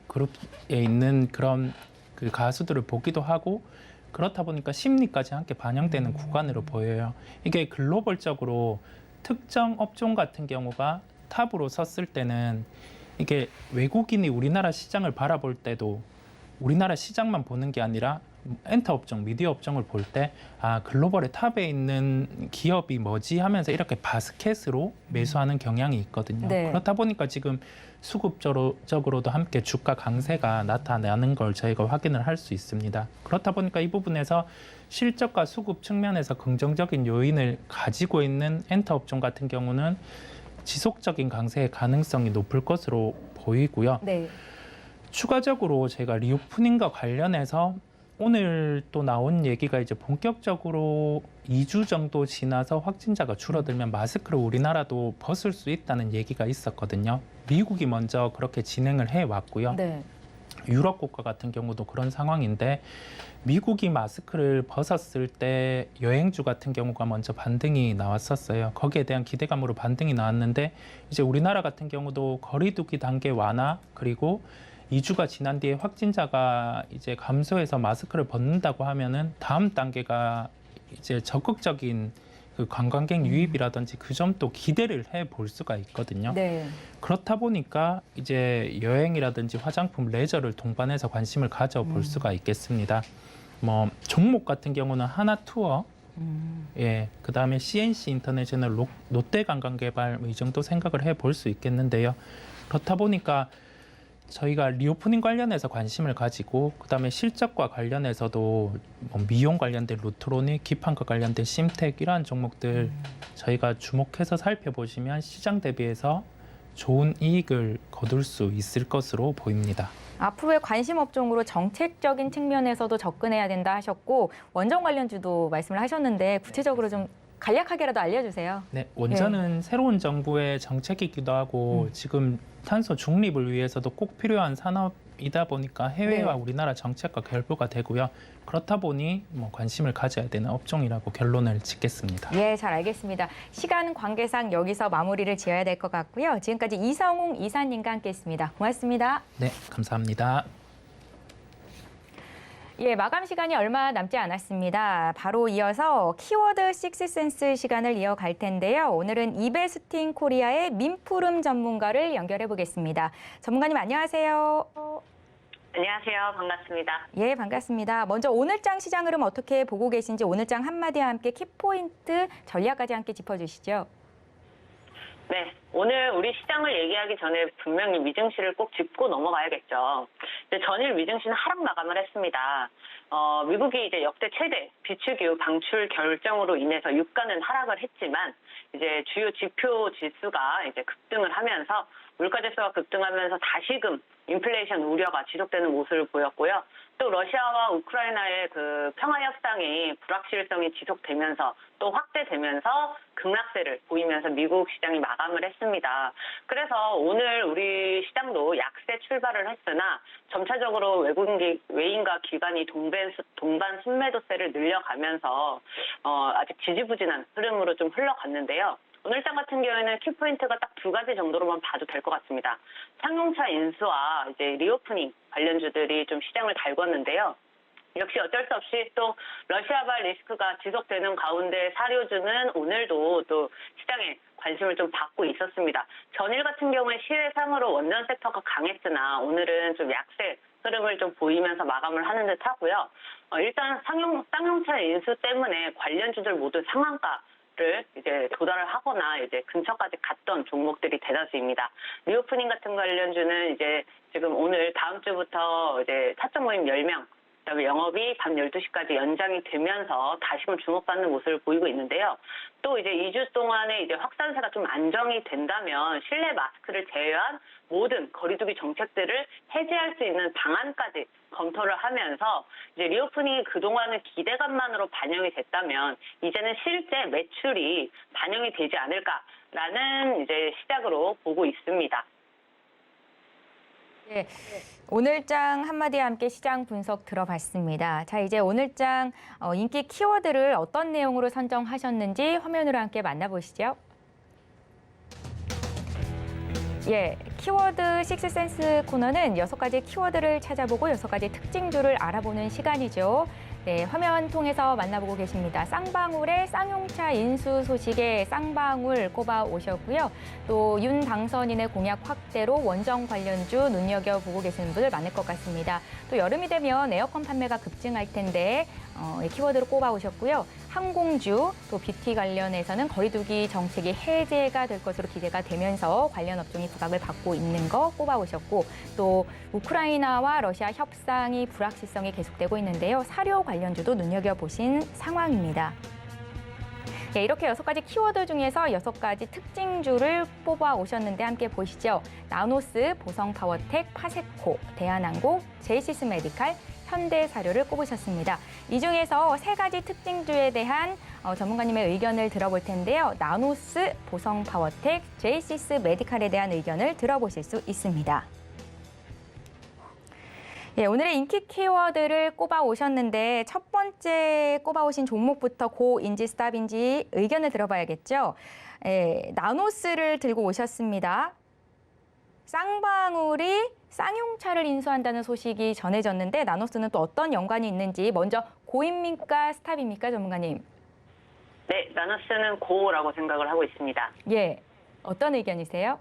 그룹에 있는 그런 그 가수들을 보기도 하고 그렇다 보니까 심리까지 함께 반영되는 구간으로 보여요. 이게 글로벌적으로 특정 업종 같은 경우가 탑으로 섰을 때는 이게 외국인이 우리나라 시장을 바라볼 때도 우리나라 시장만 보는 게 아니라 엔터 업종, 미디어 업종을 볼 때 아, 글로벌의 탑에 있는 기업이 뭐지 하면서 이렇게 바스켓으로 매수하는 경향이 있거든요. 네. 그렇다 보니까 지금 수급적으로도 함께 주가 강세가 나타나는 걸 저희가 확인을 할 수 있습니다. 그렇다 보니까 이 부분에서 실적과 수급 측면에서 긍정적인 요인을 가지고 있는 엔터 업종 같은 경우는 지속적인 강세의 가능성이 높을 것으로 보이고요. 네. 추가적으로 제가 리오프닝과 관련해서 오늘 또 나온 얘기가 이제 본격적으로 2주 정도 지나서 확진자가 줄어들면 마스크를 우리나라도 벗을 수 있다는 얘기가 있었거든요. 미국이 먼저 그렇게 진행을 해왔고요. 네. 유럽 국가 같은 경우도 그런 상황인데 미국이 마스크를 벗었을 때 여행주 같은 경우가 먼저 반등이 나왔었어요. 거기에 대한 기대감으로 반등이 나왔는데 이제 우리나라 같은 경우도 거리두기 단계 완화 그리고 2주가 지난 뒤에 확진자가 이제 감소해서 마스크를 벗는다고 하면은 다음 단계가 이제 적극적인 그 관광객 유입이라든지 그 점도 기대를 해볼 수가 있거든요. 네. 그렇다 보니까 이제 여행이라든지 화장품, 레저를 동반해서 관심을 가져볼 수가 있겠습니다. 뭐 종목 같은 경우는 하나투어, 예, 그 다음에 CNC 인터내셔널, 롯데관광개발 이 정도 생각을 해볼 수 있겠는데요. 그렇다 보니까 저희가 리오프닝 관련해서 관심을 가지고 그다음에 실적과 관련해서도 뭐 미용 관련된 루트로닉, 기판과 관련된 심텍 이러한 종목들 저희가 주목해서 살펴보시면 시장 대비해서 좋은 이익을 거둘 수 있을 것으로 보입니다. 앞으로의 관심 업종으로 정책적인 측면에서도 접근해야 된다 하셨고 원전 관련주도 말씀을 하셨는데 구체적으로 좀 간략하게라도 알려주세요. 네, 원전은 새로운 정부의 정책이기도 하고 지금 탄소 중립을 위해서도 꼭 필요한 산업이다 보니까 해외와 네. 우리나라 정책과 결부가 되고요. 그렇다 보니 뭐 관심을 가져야 되는 업종이라고 결론을 짓겠습니다. 예, 잘 알겠습니다. 시간 관계상 여기서 마무리를 지어야 될 것 같고요. 지금까지 이성웅 이사님과 함께했습니다. 고맙습니다. 네, 감사합니다. 예, 마감 시간이 얼마 남지 않았습니다. 바로 이어서 키워드 식스센스 시간을 이어갈 텐데요. 오늘은 이베스팅 코리아의 민푸름 전문가를 연결해 보겠습니다. 전문가님 안녕하세요. 안녕하세요. 반갑습니다. 예, 반갑습니다. 먼저 오늘장 시장 흐름 어떻게 보고 계신지 오늘장 한마디와 함께 키포인트 전략까지 함께 짚어주시죠. 네, 오늘 우리 시장을 얘기하기 전에 분명히 미증시를 꼭 짚고 넘어가야겠죠. 이제 전일 미증시는 하락 마감을 했습니다. 미국이 이제 역대 최대 비축유 방출 결정으로 인해서 유가는 하락을 했지만 이제 주요 지표 지수가 이제 급등을 하면서 물가지수가 급등하면서 다시금 인플레이션 우려가 지속되는 모습을 보였고요. 또 러시아와 우크라이나의 그 평화 협상이 불확실성이 지속되면서 또 확대되면서 급락세를 보이면서 미국 시장이 마감을 했습니다. 그래서 오늘 우리 시장도 약세 출발을 했으나 점차적으로 외인과 기관이 동반 순매도세를 늘려가면서 아직 지지부진한 흐름으로 좀 흘러갔는데요. 오늘장 같은 경우에는 키포인트가 딱 두 가지 정도로만 봐도 될 것 같습니다. 상용차 인수와 이제 리오프닝 관련주들이 좀 시장을 달궜는데요. 역시 어쩔 수 없이 또 러시아발 리스크가 지속되는 가운데 사료주는 오늘도 또 시장에 관심을 좀 받고 있었습니다. 전일 같은 경우에 시외상으로 원전 섹터가 강했으나 오늘은 좀 약세 흐름을 좀 보이면서 마감을 하는 듯 하고요. 일단 쌍용차 인수 때문에 관련주들 모두 상한가 를 이제 도달을 하거나 이제 근처까지 갔던 종목들이 대다수입니다. 리오프닝 같은 관련주는 이제 지금 오늘 다음 주부터 이제 사적 모임 10명, 그다음에 영업이 밤 12시까지 연장이 되면서 다시금 주목받는 모습을 보이고 있는데요. 또 이제 2주 동안에 이제 확산세가 좀 안정이 된다면 실내 마스크를 제외한 모든 거리두기 정책들을 해제할 수 있는 방안까지 검토를 하면서 이제 리오프닝이 그동안은 기대감만으로 반영이 됐다면 이제는 실제 매출이 반영이 되지 않을까라는 이제 시작으로 보고 있습니다. 네, 오늘장 한마디와 함께 시장 분석 들어봤습니다. 자, 이제 오늘장 인기 키워드를 어떤 내용으로 선정하셨는지 화면으로 함께 만나보시죠. 예, 키워드 식스센스 코너는 6가지 키워드를 찾아보고 6가지 특징주를 알아보는 시간이죠. 네, 화면 통해서 만나보고 계십니다. 쌍방울의 쌍용차 인수 소식에 쌍방울 꼽아 오셨고요. 또 윤 당선인의 공약 확대로 원정 관련주 눈여겨보고 계시는 분들 많을 것 같습니다. 또 여름이 되면 에어컨 판매가 급증할 텐데 키워드로 꼽아 오셨고요. 항공주, 또 뷰티 관련해서는 거리두기 정책이 해제가 될 것으로 기대가 되면서 관련 업종이 부각을 받고 있는 거 꼽아 오셨고, 또 우크라이나와 러시아 협상이 불확실성이 계속되고 있는데요. 사료 관련주도 눈여겨보신 상황입니다. 네, 이렇게 6가지 키워드 중에서 6가지 특징주를 뽑아 오셨는데 함께 보시죠. 나노스, 보성파워텍, 파세코, 대한항공, 제이시스 메디칼, 현대사료를 꼽으셨습니다. 이 중에서 3가지 특징주에 대한 전문가님의 의견을 들어볼 텐데요. 나노스, 보성파워텍, 제이시스 메디칼에 대한 의견을 들어보실 수 있습니다. 예, 오늘의 인기 키워드를 꼽아 오셨는데 첫 번째 꼽아 오신 종목부터 고인지 스탑인지 의견을 들어봐야겠죠. 예, 나노스를 들고 오셨습니다. 쌍방울이 쌍용차를 인수한다는 소식이 전해졌는데 나노스는 또 어떤 연관이 있는지 먼저 고입니까 스탑입니까 전문가님? 네, 나노스는 고라고 생각을 하고 있습니다. 예, 어떤 의견이세요?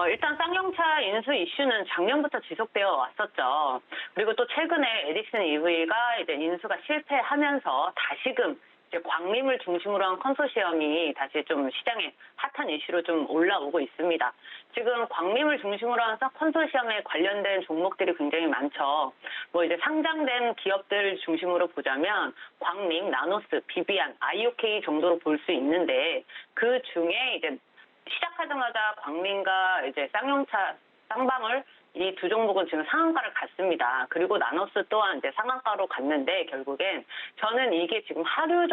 일단 쌍용차 인수 이슈는 작년부터 지속되어 왔었죠. 그리고 또 최근에 에디슨 EV가 이제 인수가 실패하면서 다시금 이제 광림을 중심으로 한 컨소시엄이 다시 좀 시장에 핫한 이슈로 좀 올라오고 있습니다. 지금 광림을 중심으로 한 컨소시엄에 관련된 종목들이 굉장히 많죠. 뭐 이제 상장된 기업들 중심으로 보자면 광림, 나노스, 비비안, IOK 정도로 볼 수 있는데 그 중에 이제 시작하자마자 광림과 이제 쌍용차, 쌍방울 이 두 종목은 지금 상한가를 갔습니다. 그리고 나노스 또한 이제 상한가로 갔는데 결국엔 저는 이게 지금 하루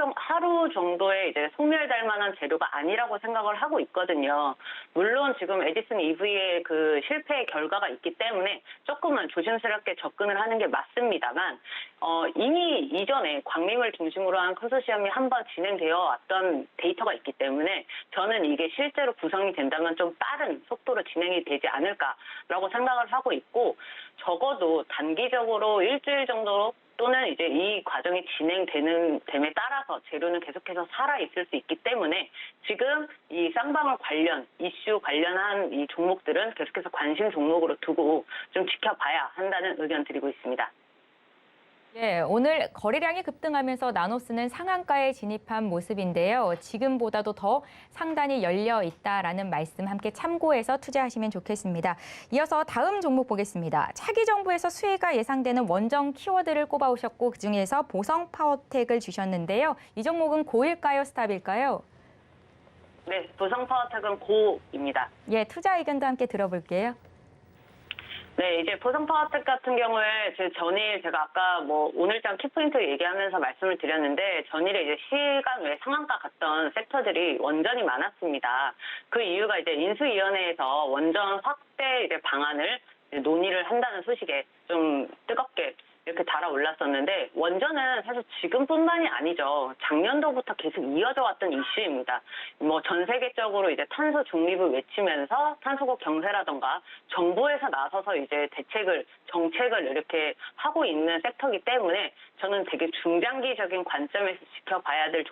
정도의 이제 소멸될 만한 재료가 아니라고 생각을 하고 있거든요. 물론 지금 에디슨 EV의 그 실패의 결과가 있기 때문에 조금은 조심스럽게 접근을 하는 게 맞습니다만 이미 이전에 광림을 중심으로 한 컨소시엄이 한번 진행되어 왔던 데이터가 있기 때문에 저는 이게 실제로 구성이 된다면 좀 빠른 속도로 진행이 되지 않을까라고 생각을 하고 있고 적어도 단기적으로 일주일 정도 또는 이제 이 과정이 진행됨에 따라서 재료는 계속해서 살아있을 수 있기 때문에 지금 이 쌍방울 관련 이슈 관련한 이 종목들은 계속해서 관심 종목으로 두고 좀 지켜봐야 한다는 의견 드리고 있습니다. 네, 오늘 거래량이 급등하면서 나노스는 상한가에 진입한 모습인데요. 지금보다도 더 상단이 열려 있다라는 말씀 함께 참고해서 투자하시면 좋겠습니다. 이어서 다음 종목 보겠습니다. 차기 정부에서 수혜가 예상되는 원정 키워드를 꼽아오셨고 그중에서 보성파워텍을 주셨는데요. 이 종목은 고일까요, 스탑일까요? 네, 보성파워텍은 고입니다. 예, 투자 의견도 함께 들어볼게요. 네, 이제 보성파워텍 같은 경우에 전일 제가 아까 오늘장 키포인트 얘기하면서 말씀을 드렸는데 전일에 이제 시간 외 상한가 갔던 섹터들이 원전이 많았습니다. 그 이유가 이제 인수위원회에서 원전 확대 이제 방안을 논의를 한다는 소식에 좀 뜨겁게 이렇게 달아올랐었는데 원전은 사실 지금뿐만이 아니죠. 작년도부터 계속 이어져 왔던 이슈입니다. 전 세계적으로 이제 탄소 중립을 외치면서 탄소국 경세라던가 정부에서 나서서 이제 정책을 이렇게 하고 있는 섹터이기 때문에 저는 되게 중장기적인 관점에서 지켜봐야 될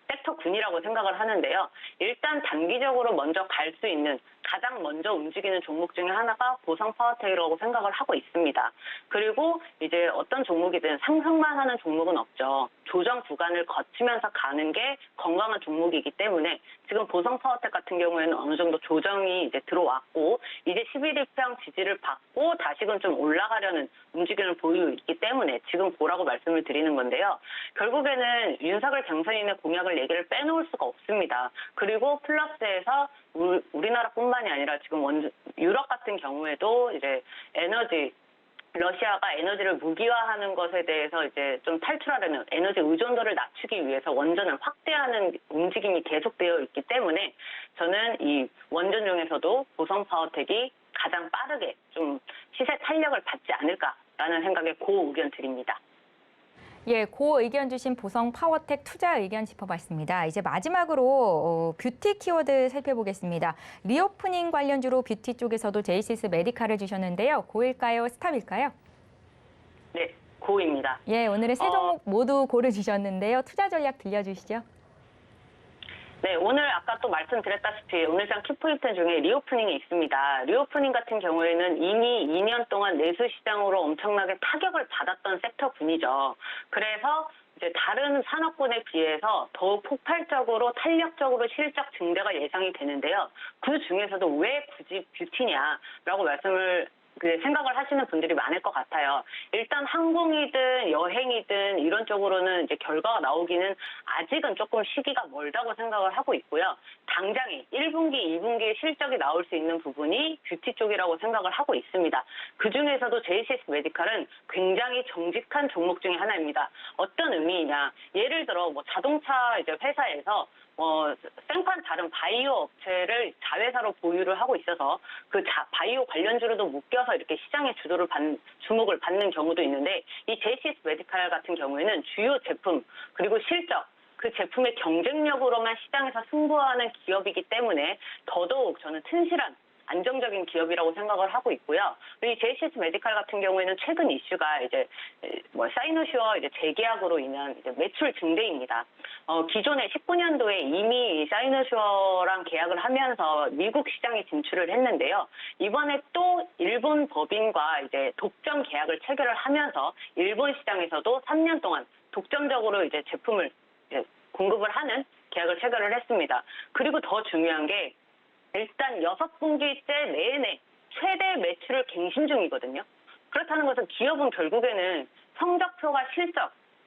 섹터군이라고 생각을 하는데요. 일단 단기적으로 먼저 갈 수 있는 가장 먼저 움직이는 종목 중에 하나가 보성파워텍이라고 생각을 하고 있습니다. 그리고 이제 어떤 종목이든 상승만 하는 종목은 없죠. 조정 구간을 거치면서 가는 게 건강한 종목이기 때문에 지금 보성파워텍 같은 경우에는 어느 정도 조정이 이제 들어왔고 이제 11일평 지지를 받고 다시금 좀 올라가려는 움직임을 보이고 있기 때문에 지금 보라고 말씀을 드리는 건데요. 결국에는 윤석열 당선인의 공약을 얘기를 빼놓을 수가 없습니다. 그리고 플러스에서 우리나라뿐만이 아니라 지금 유럽 같은 경우에도 이제 러시아가 에너지를 무기화하는 것에 대해서 이제 좀 탈출하려는 에너지 의존도를 낮추기 위해서 원전을 확대하는 움직임이 계속되어 있기 때문에 저는 이 원전 중에서도 보성파워텍이 가장 빠르게 좀 시세 탄력을 받지 않을까라는 생각에 고 의견 드립니다. 예, 고 의견 주신 보성 파워텍 투자 의견 짚어봤습니다. 이제 마지막으로 뷰티 키워드 살펴보겠습니다. 리오프닝 관련주로 뷰티 쪽에서도 제이시스 메디칼을 주셨는데요. 고일까요? 스탑일까요? 네, 고입니다. 예, 오늘의 세 종목 모두 고를 주셨는데요. 투자 전략 들려주시죠. 네, 오늘 아까 또 말씀드렸다시피 오늘장 키포인트 중에 리오프닝이 있습니다. 리오프닝 같은 경우에는 이미 2년 동안 내수 시장으로 엄청나게 타격을 받았던 섹터군이죠. 그래서 이제 다른 산업군에 비해서 더욱 폭발적으로 탄력적으로 실적 증대가 예상이 되는데요. 그 중에서도 왜 굳이 뷰티냐라고 생각을 하시는 분들이 많을 것 같아요. 일단 항공이든 여행이든 이런 쪽으로는 이제 결과가 나오기는 아직은 조금 시기가 멀다고 생각을 하고 있고요. 당장에 1분기, 2분기에 실적이 나올 수 있는 부분이 뷰티 쪽이라고 생각을 하고 있습니다. 그중에서도 제이시스 메디칼은 굉장히 정직한 종목 중에 하나입니다. 어떤 의미이냐? 예를 들어 자동차 이제 회사에서 생판 다른 바이오 업체를 자회사로 보유를 하고 있어서 그 바이오 관련주로도 묶여서 이렇게 시장의 주목을 받는 경우도 있는데 이 제이시스 메디칼 같은 경우에는 주요 제품 그리고 실적 그 제품의 경쟁력으로만 시장에서 승부하는 기업이기 때문에 더더욱 저는 튼실한 안정적인 기업이라고 생각을 하고 있고요. 이 제이시스 메디칼 같은 경우에는 최근 이슈가 이제 사이노시와 이제 재계약으로 인한 이제 매출 증대입니다. 기존에 19년도에 이미 사이노시와랑 계약을 하면서 미국 시장에 진출을 했는데요. 이번에 또 일본 법인과 이제 독점 계약을 체결을 하면서 일본 시장에서도 3년 동안 독점적으로 이제 제품을 이제 공급을 하는 계약을 체결을 했습니다. 그리고 더 중요한 게 일단 6분기째 내내 최대 매출을 갱신 중이거든요. 그렇다는 것은 기업은 결국에는 성적표가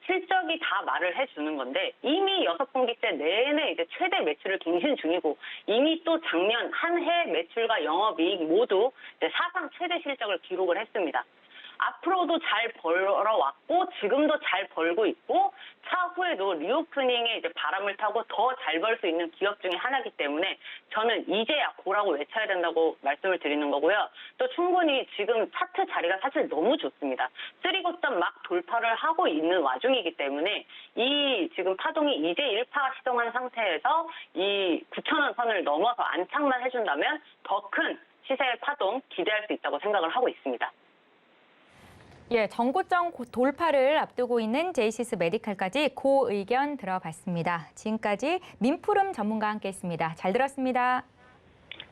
실적이 다 말을 해주는 건데 이미 6분기째 내내 이제 최대 매출을 갱신 중이고 이미 또 작년 한 해 매출과 영업이익 모두 이제 사상 최대 실적을 기록을 했습니다. 앞으로도 잘 벌어왔고 지금도 잘 벌고 있고 차후에도 리오프닝에 이제 바람을 타고 더 잘 벌 수 있는 기업 중에 하나이기 때문에 저는 이제야 고라고 외쳐야 된다고 말씀을 드리는 거고요. 또 충분히 지금 차트 자리가 사실 너무 좋습니다. 3고점 막 돌파를 하고 있는 와중이기 때문에 이 지금 파동이 이제 1파가 시동한 상태에서 이 9,000원 선을 넘어서 안착만 해준다면 더 큰 시세의 파동 기대할 수 있다고 생각을 하고 있습니다. 예, 전고점 돌파를 앞두고 있는 제이시스 메디칼까지 고 의견 들어봤습니다. 지금까지 민푸름 전문가와 함께했습니다. 잘 들었습니다.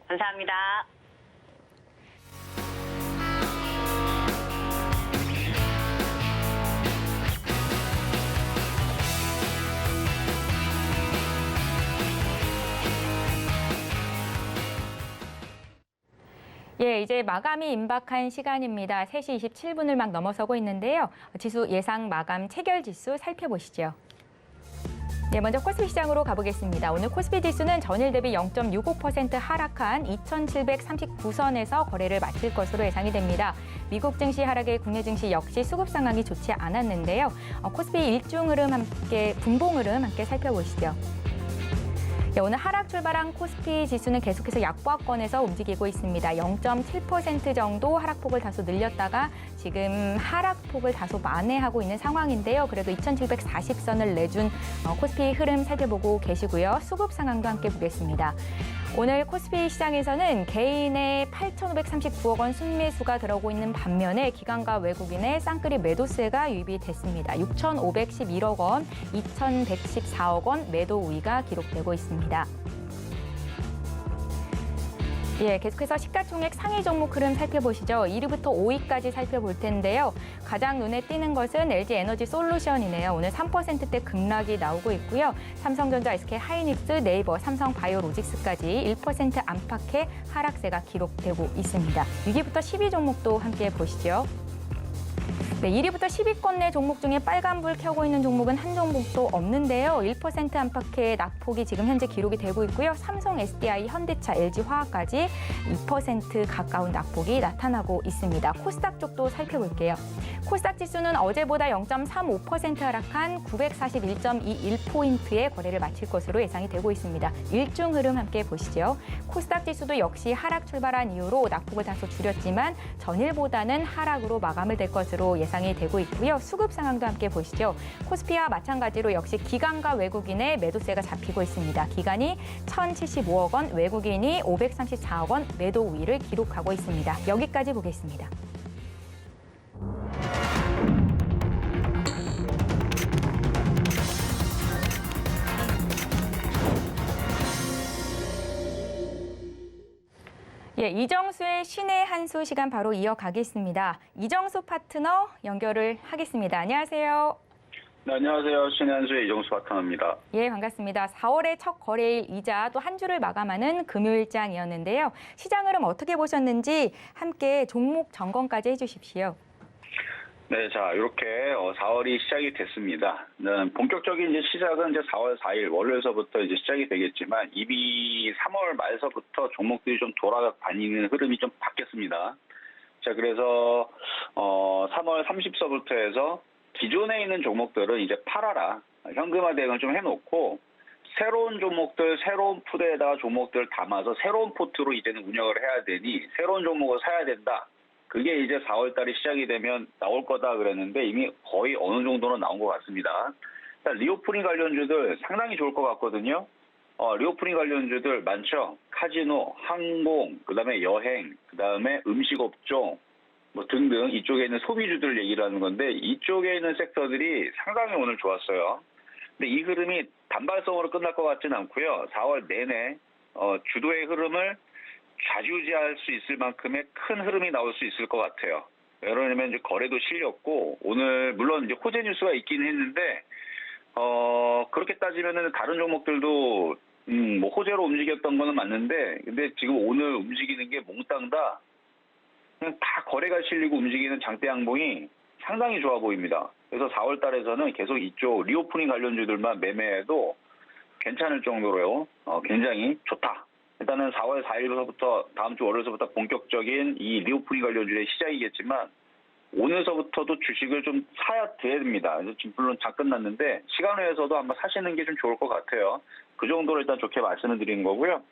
감사합니다. 예, 이제 마감이 임박한 시간입니다. 3시 27분을 막 넘어서고 있는데요. 지수 예상 마감 체결 지수 살펴보시죠. 네, 먼저 코스피 시장으로 가보겠습니다. 오늘 코스피 지수는 전일 대비 0.65% 하락한 2,739선에서 거래를 마칠 것으로 예상이 됩니다. 미국 증시 하락에 국내 증시 역시 수급 상황이 좋지 않았는데요. 코스피 일중 흐름 함께 분봉 흐름 함께 살펴보시죠. 네, 오늘 하락 출발한 코스피 지수는 계속해서 약보합권에서 움직이고 있습니다. 0.7% 정도 하락폭을 다소 늘렸다가 지금 하락폭을 다소 만회하고 있는 상황인데요. 그래도 2,740선을 내준 코스피 흐름 살펴보고 계시고요. 수급 상황도 함께 보겠습니다. 오늘 코스피 시장에서는 개인의 8,539억 원 순매수가 들어오고 있는 반면에 기관과 외국인의 쌍끌이 매도세가 유입이 됐습니다. 6,511억 원, 2,114억 원 매도 우위가 기록되고 있습니다. 예, 계속해서 시가총액 상위 종목 흐름 살펴보시죠. 1위부터 5위까지 살펴볼 텐데요. 가장 눈에 띄는 것은 LG에너지솔루션이네요. 오늘 3%대 급락이 나오고 있고요. 삼성전자, SK하이닉스, 네이버, 삼성바이오로직스까지 1% 안팎의 하락세가 기록되고 있습니다. 6위부터 10위 종목도 함께 보시죠. 네, 1위부터 10위권 내 종목 중에 빨간불 켜고 있는 종목은 한 종목도 없는데요. 1% 안팎의 낙폭이 지금 현재 기록이 되고 있고요. 삼성, SDI, 현대차, LG화학까지 2% 가까운 낙폭이 나타나고 있습니다. 코스닥 쪽도 살펴볼게요. 코스닥 지수는 어제보다 0.35% 하락한 941.21포인트의 거래를 마칠 것으로 예상이 되고 있습니다. 일중 흐름 함께 보시죠. 코스닥 지수도 역시 하락 출발한 이후로 낙폭을 다소 줄였지만 전일보다는 하락으로 마감을 될 것으로 예상이 되고 있고요. 수급 상황도 함께 보시죠. 코스피와 마찬가지로 역시 기관과 외국인의 매도세가 잡히고 있습니다. 기관이 1,075억 원, 외국인이 534억 원 매도 우위를 기록하고 있습니다. 여기까지 보겠습니다. 예, 이정수의 신의 한 수 시간 바로 이어가겠습니다. 이정수 파트너 연결을 하겠습니다. 안녕하세요. 네, 안녕하세요. 신의 한 수의 이정수 파트너입니다. 예, 반갑습니다. 4월의 첫 거래일이자 또 한 주를 마감하는 금요일장이었는데요. 시장 흐름 어떻게 보셨는지 함께 종목 점검까지 해주십시오. 네, 자, 이렇게 4월이 시작이 됐습니다. 본격적인 이제 시작은 이제 4월 4일 월요일서부터 이제 시작이 되겠지만 이미 3월 말서부터 종목들이 좀 돌아다니는 흐름이 좀 바뀌었습니다. 자, 그래서 3월 30서부터 해서 기존에 있는 종목들은 이제 팔아라, 현금화 대응을 좀 해놓고 새로운 종목들, 새로운 푸드에다가 종목들을 담아서 새로운 포트로 이제는 운영을 해야 되니 새로운 종목을 사야 된다. 그게 이제 4월 달이 시작이 되면 나올 거다 그랬는데 이미 거의 어느 정도는 나온 것 같습니다. 일단 리오프닝 관련주들 상당히 좋을 것 같거든요. 리오프닝 관련주들 많죠. 카지노, 항공, 그다음에 여행, 그다음에 음식업종 뭐 등등 이쪽에 있는 소비주들 얘기를 하는 건데 이쪽에 있는 섹터들이 상당히 오늘 좋았어요. 근데 이 흐름이 단발성으로 끝날 것 같지는 않고요. 4월 내내 주도의 흐름을 좌지우지할 수 있을 만큼의 큰 흐름이 나올 수 있을 것 같아요. 왜냐하면 이제 거래도 실렸고 오늘 물론 이제 호재 뉴스가 있긴 했는데 그렇게 따지면은 다른 종목들도 뭐 호재로 움직였던 거는 맞는데 근데 지금 오늘 움직이는 게 몽땅 다 그냥 다 거래가 실리고 움직이는 장대 양봉이 상당히 좋아 보입니다. 그래서 4월 달에서는 계속 이쪽 리오프닝 관련주들만 매매해도 괜찮을 정도로요. 굉장히 좋다. 일단은 4월 4일부터 다음 주 월요일서부터 본격적인 이 리오프닝 관련주의 시작이겠지만 오늘서부터도 주식을 좀 사야 됩니다. 지금 물론 장 끝났는데 시간 외에서도 한번 사시는 게 좀 좋을 것 같아요. 그 정도로 일단 좋게 말씀을 드리는 거고요.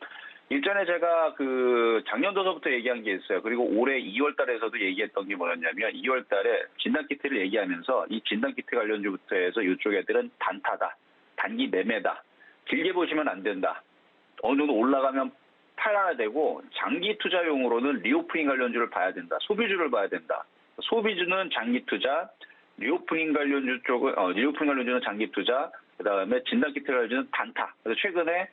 일전에 제가 그 작년도서부터 얘기한 게 있어요. 그리고 올해 2월 달에서도 얘기했던 게 뭐였냐면 2월 달에 진단키트를 얘기하면서 이 진단키트 관련주부터 해서 이쪽 애들은 단타다. 단기 매매다. 길게 보시면 안 된다. 어느 정도 올라가면 팔아야 되고 장기 투자용으로는 리오프닝 관련주를 봐야 된다. 소비주를 봐야 된다. 소비주는 장기 투자, 리오프닝 관련주 쪽은 리오프닝 관련주는 장기 투자, 그다음에 진단키트 관련주는 단타. 그래서 최근에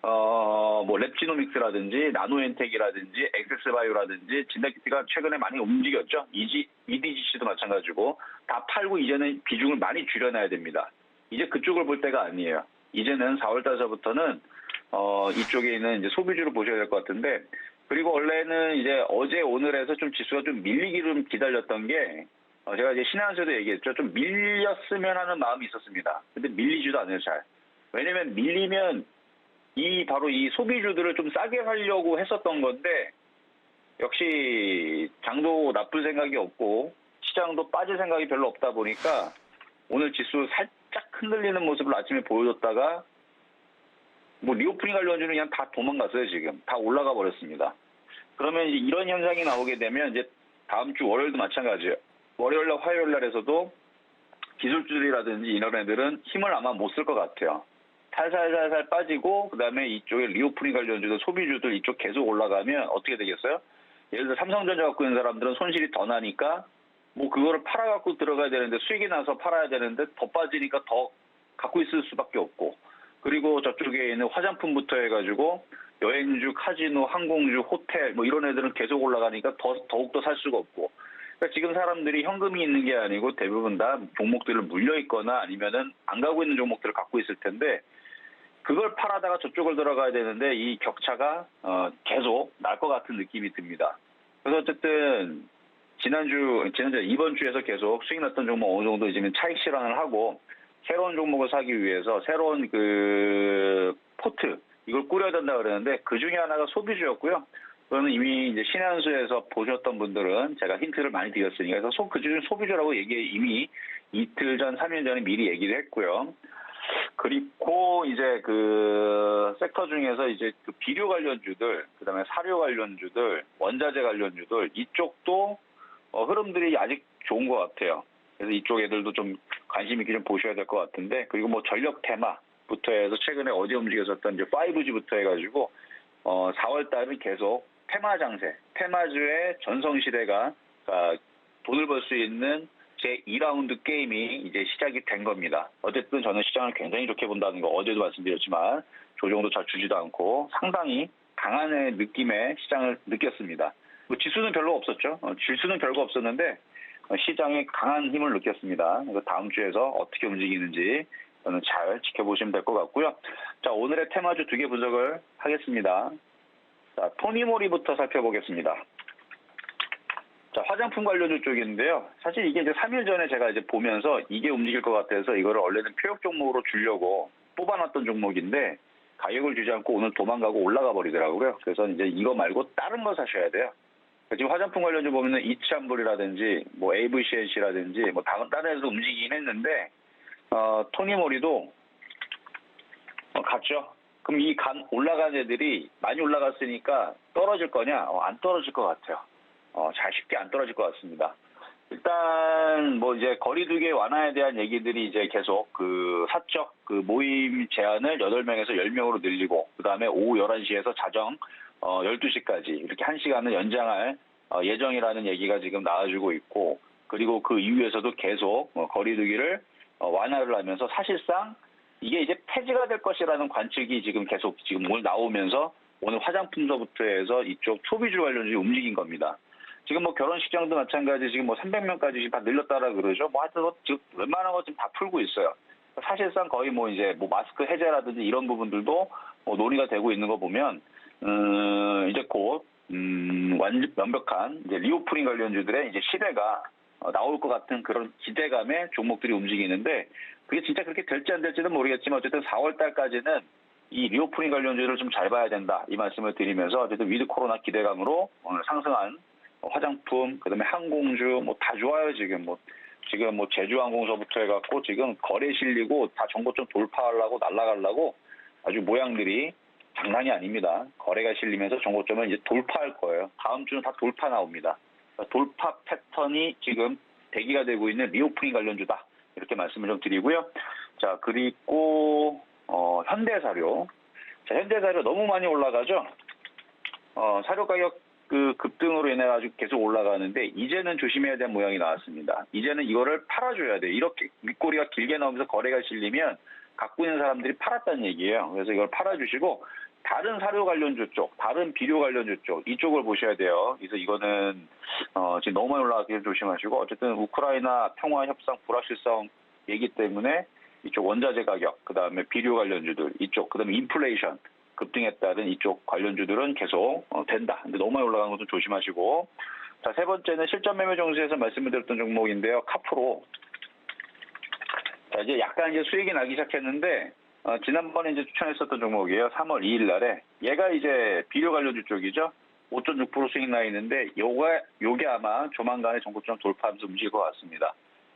뭐 랩지노믹스라든지 나노엔텍이라든지 엑세스바이오라든지 진단키트가 최근에 많이 움직였죠. EDGC도 마찬가지고 다 팔고 이제는 비중을 많이 줄여놔야 됩니다. 이제 그쪽을 볼 때가 아니에요. 이제는 4월 달서부터는 이쪽에 있는 이제 소비주를 보셔야 될 것 같은데 그리고 원래는 이제 어제 오늘에서 좀 지수가 좀 밀리기를 기다렸던 게 제가 이제 신한수도 얘기했죠. 좀 밀렸으면 하는 마음이 있었습니다. 근데 밀리지도 않아요, 잘. 왜냐면 밀리면 바로 이 소비주들을 좀 싸게 하려고 했었던 건데 역시 장도 나쁠 생각이 없고 시장도 빠질 생각이 별로 없다 보니까 오늘 지수 살짝 흔들리는 모습을 아침에 보여줬다가 뭐 리오프닝 관련주는 그냥 다 도망갔어요. 지금 다 올라가 버렸습니다. 그러면 이제 이런 현상이 나오게 되면 이제 다음 주 월요일도 마찬가지예요. 월요일날 화요일날에서도 기술주들이라든지 이런 애들은 힘을 아마 못 쓸 것 같아요. 살살살살 빠지고 그다음에 이쪽에 리오프닝 관련주들 소비주들 이쪽 계속 올라가면 어떻게 되겠어요? 예를 들어 삼성전자 갖고 있는 사람들은 손실이 더 나니까 뭐 그거를 팔아갖고 들어가야 되는데 수익이 나서 팔아야 되는데 더 빠지니까 더 갖고 있을 수밖에 없고 그리고 저쪽에 있는 화장품부터 해가지고 여행주, 카지노, 항공주, 호텔 뭐 이런 애들은 계속 올라가니까 더욱더 살 수가 없고 그러니까 지금 사람들이 현금이 있는 게 아니고 대부분 다 종목들을 물려 있거나 아니면은 안 가고 있는 종목들을 갖고 있을 텐데 그걸 팔아다가 저쪽을 들어가야 되는데 이 격차가 계속 날 것 같은 느낌이 듭니다. 그래서 어쨌든 지난주 이번 주에서 계속 수익 났던 종목 어느 정도 지금 차익 실현을 하고 새로운 종목을 사기 위해서 새로운 그 포트 이걸 꾸려야 된다 그러는데 그 중에 하나가 소비주였고요. 그거는 이미 이제 신한수에서 보셨던 분들은 제가 힌트를 많이 드렸으니까 그래서 그중 소비주라고 이미 이틀 전, 3일 전에 미리 얘기를 했고요. 그리고 이제 그 섹터 중에서 이제 그 비료 관련주들, 그다음에 사료 관련주들, 원자재 관련주들 이쪽도 흐름들이 아직 좋은 것 같아요. 그래서 이쪽 애들도 좀 관심 있게 좀 보셔야 될 것 같은데 그리고 뭐 전력 테마부터 해서 최근에 어제 움직였었던 이제 5G부터 해가지고 4월 달은 계속 테마 장세, 테마주의 전성시대가 돈을 벌 수 있는 제2라운드 게임이 이제 시작이 된 겁니다. 어쨌든 저는 시장을 굉장히 좋게 본다는 거 어제도 말씀드렸지만 조정도 잘 주지도 않고 상당히 강한 느낌의 시장을 느꼈습니다. 뭐 지수는 별로 없었죠. 지수는 별거 없었는데 시장에 강한 힘을 느꼈습니다. 그래서 다음 주에서 어떻게 움직이는지 저는 잘 지켜보시면 될 것 같고요. 자, 오늘의 테마주 2개 분석을 하겠습니다. 자, 토니모리부터 살펴보겠습니다. 자, 화장품 관련주 쪽인데요. 사실 이게 이제 3일 전에 제가 이제 보면서 이게 움직일 것 같아서 이거를 원래는 표역 종목으로 주려고 뽑아놨던 종목인데 가격을 주지 않고 오늘 도망가고 올라가 버리더라고요. 그래서 이제 이거 말고 다른 거 사셔야 돼요. 지금 화장품 관련주 보면은 이치안불이라든지 뭐 AVCNC라든지 뭐 다른 데서 움직이긴 했는데 토니모리도 갔죠. 그럼 이 올라간 애들이 많이 올라갔으니까 떨어질 거냐? 안 떨어질 것 같아요. 잘 쉽게 안 떨어질 것 같습니다. 일단 뭐 이제 거리두기 완화에 대한 얘기들이 이제 계속 그 사적 그 모임 제한을 8명에서 10명으로 늘리고 그다음에 오후 11시에서 자정 12시까지 이렇게 1시간을 연장할 예정이라는 얘기가 지금 나와주고 있고 그리고 그 이후에서도 계속 거리두기를 완화를 하면서 사실상 이게 이제 폐지가 될 것이라는 관측이 지금 오늘 나오면서 오늘 화장품서부터 해서 이쪽 소비주 관련주에 움직인 겁니다. 지금 뭐 결혼식장도 마찬가지 지금 뭐 300명까지 지금 다 늘렸다라 그러죠. 뭐 하여튼 지금 웬만한 거 지금 다 풀고 있어요. 사실상 거의 뭐 이제 뭐 마스크 해제라든지 이런 부분들도 논의가 되고 있는 거 보면 이제 곧 완벽한 이제 리오프닝 관련주들의 이제 시대가 나올 것 같은 그런 기대감에 종목들이 움직이는데 그게 진짜 그렇게 될지 안 될지는 모르겠지만 어쨌든 4월 달까지는 이 리오프닝 관련주를 좀 잘 봐야 된다 이 말씀을 드리면서 어쨌든 위드 코로나 기대감으로 오늘 상승한 화장품 그다음에 항공주 뭐 다 좋아요 지금 뭐 제주항공서부터 해갖고 지금 거래 실리고 다 정고점 돌파하려고 날아가려고 아주 모양들이 장난이 아닙니다. 거래가 실리면서 정고점은 이제 돌파할 거예요. 다음 주는 다 돌파 나옵니다. 돌파 패턴이 지금 대기가 되고 있는 리오프닝 관련주다 이렇게 말씀을 좀 드리고요. 자 그리고 현대사료. 자 현대사료 너무 많이 올라가죠. 사료 가격 그 급등으로 인해 가지고 계속 올라가는데 이제는 조심해야 되는 모양이 나왔습니다. 이제는 이거를 팔아줘야 돼. 이렇게 윗꼬리가 길게 나오면서 거래가 실리면 갖고 있는 사람들이 팔았다는 얘기예요. 그래서 이걸 팔아주시고 다른 사료 관련주 쪽, 다른 비료 관련주 쪽 이쪽을 보셔야 돼요. 그래서 이거는 지금 너무 많이 올라가기 조심하시고 어쨌든 우크라이나 평화 협상 불확실성 얘기 때문에 이쪽 원자재 가격, 그 다음에 비료 관련주들 이쪽, 그 다음에 인플레이션 급등에 따른 이쪽 관련주들은 계속 된다. 근데 너무 많이 올라가는 것도 조심하시고. 자, 세 번째는 실전 매매 정수에서 말씀을 드렸던 종목인데요. 카프로. 자, 이제 약간 이제 수익이 나기 시작했는데, 지난번에 이제 추천했었던 종목이에요. 3월 2일 날에. 얘가 이제 비료 관련주 쪽이죠. 5.6% 수익 나 있는데 요게 아마 조만간에 정고점 돌파하면서 움직일 것 같습니다.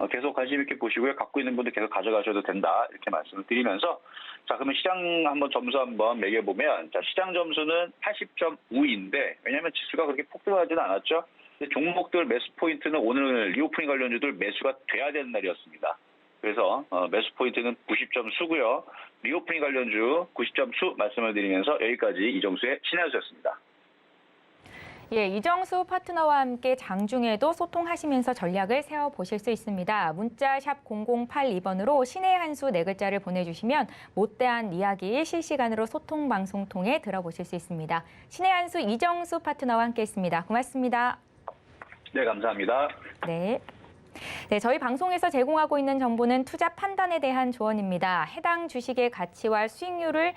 계속 관심 있게 보시고요. 갖고 있는 분들 계속 가져가셔도 된다. 이렇게 말씀을 드리면서 자, 그러면 시장 점수 한번 매겨보면 자, 시장 점수는 80.5인데 왜냐하면 지수가 그렇게 폭등하지는 않았죠. 근데 종목들 매수 포인트는 오늘 리오프닝 관련주들 매수가 돼야 되는 날이었습니다. 그래서 매수 포인트는 90점 수고요. 리오프닝 관련주 90점 수 말씀을 드리면서 여기까지 이정수의 신혜수였습니다. 예, 이정수 파트너와 함께 장중에도 소통하시면서 전략을 세워보실 수 있습니다. 문자 샵 0082번으로 신의 한 수 4글자를 보내주시면 못다한 이야기 실시간으로 소통 방송 통해 들어보실 수 있습니다. 신의 한 수 이정수 파트너와 함께했습니다. 고맙습니다. 네, 감사합니다. 네. 네, 저희 방송에서 제공하고 있는 정보는 투자 판단에 대한 조언입니다. 해당 주식의 가치와 수익률을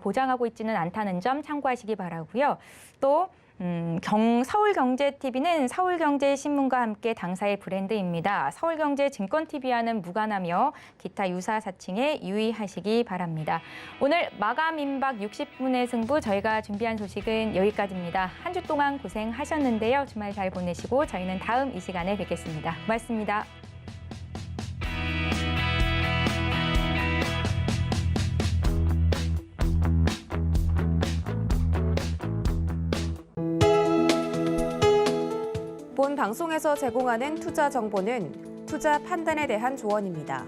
보장하고 있지는 않다는 점 참고하시기 바라고요. 또 서울경제TV는 서울경제신문과 함께 당사의 브랜드입니다. 서울경제증권TV와는 무관하며 기타 유사 사칭에 유의하시기 바랍니다. 오늘 마감 임박 60분의 승부 저희가 준비한 소식은 여기까지입니다. 한 주 동안 고생하셨는데요. 주말 잘 보내시고 저희는 다음 이 시간에 뵙겠습니다. 고맙습니다. 본 방송에서 제공하는 투자 정보는 투자 판단에 대한 조언입니다.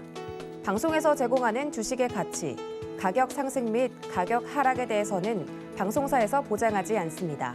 방송에서 제공하는 주식의 가치, 가격 상승 및 가격 하락에 대해서는 방송사에서 보장하지 않습니다.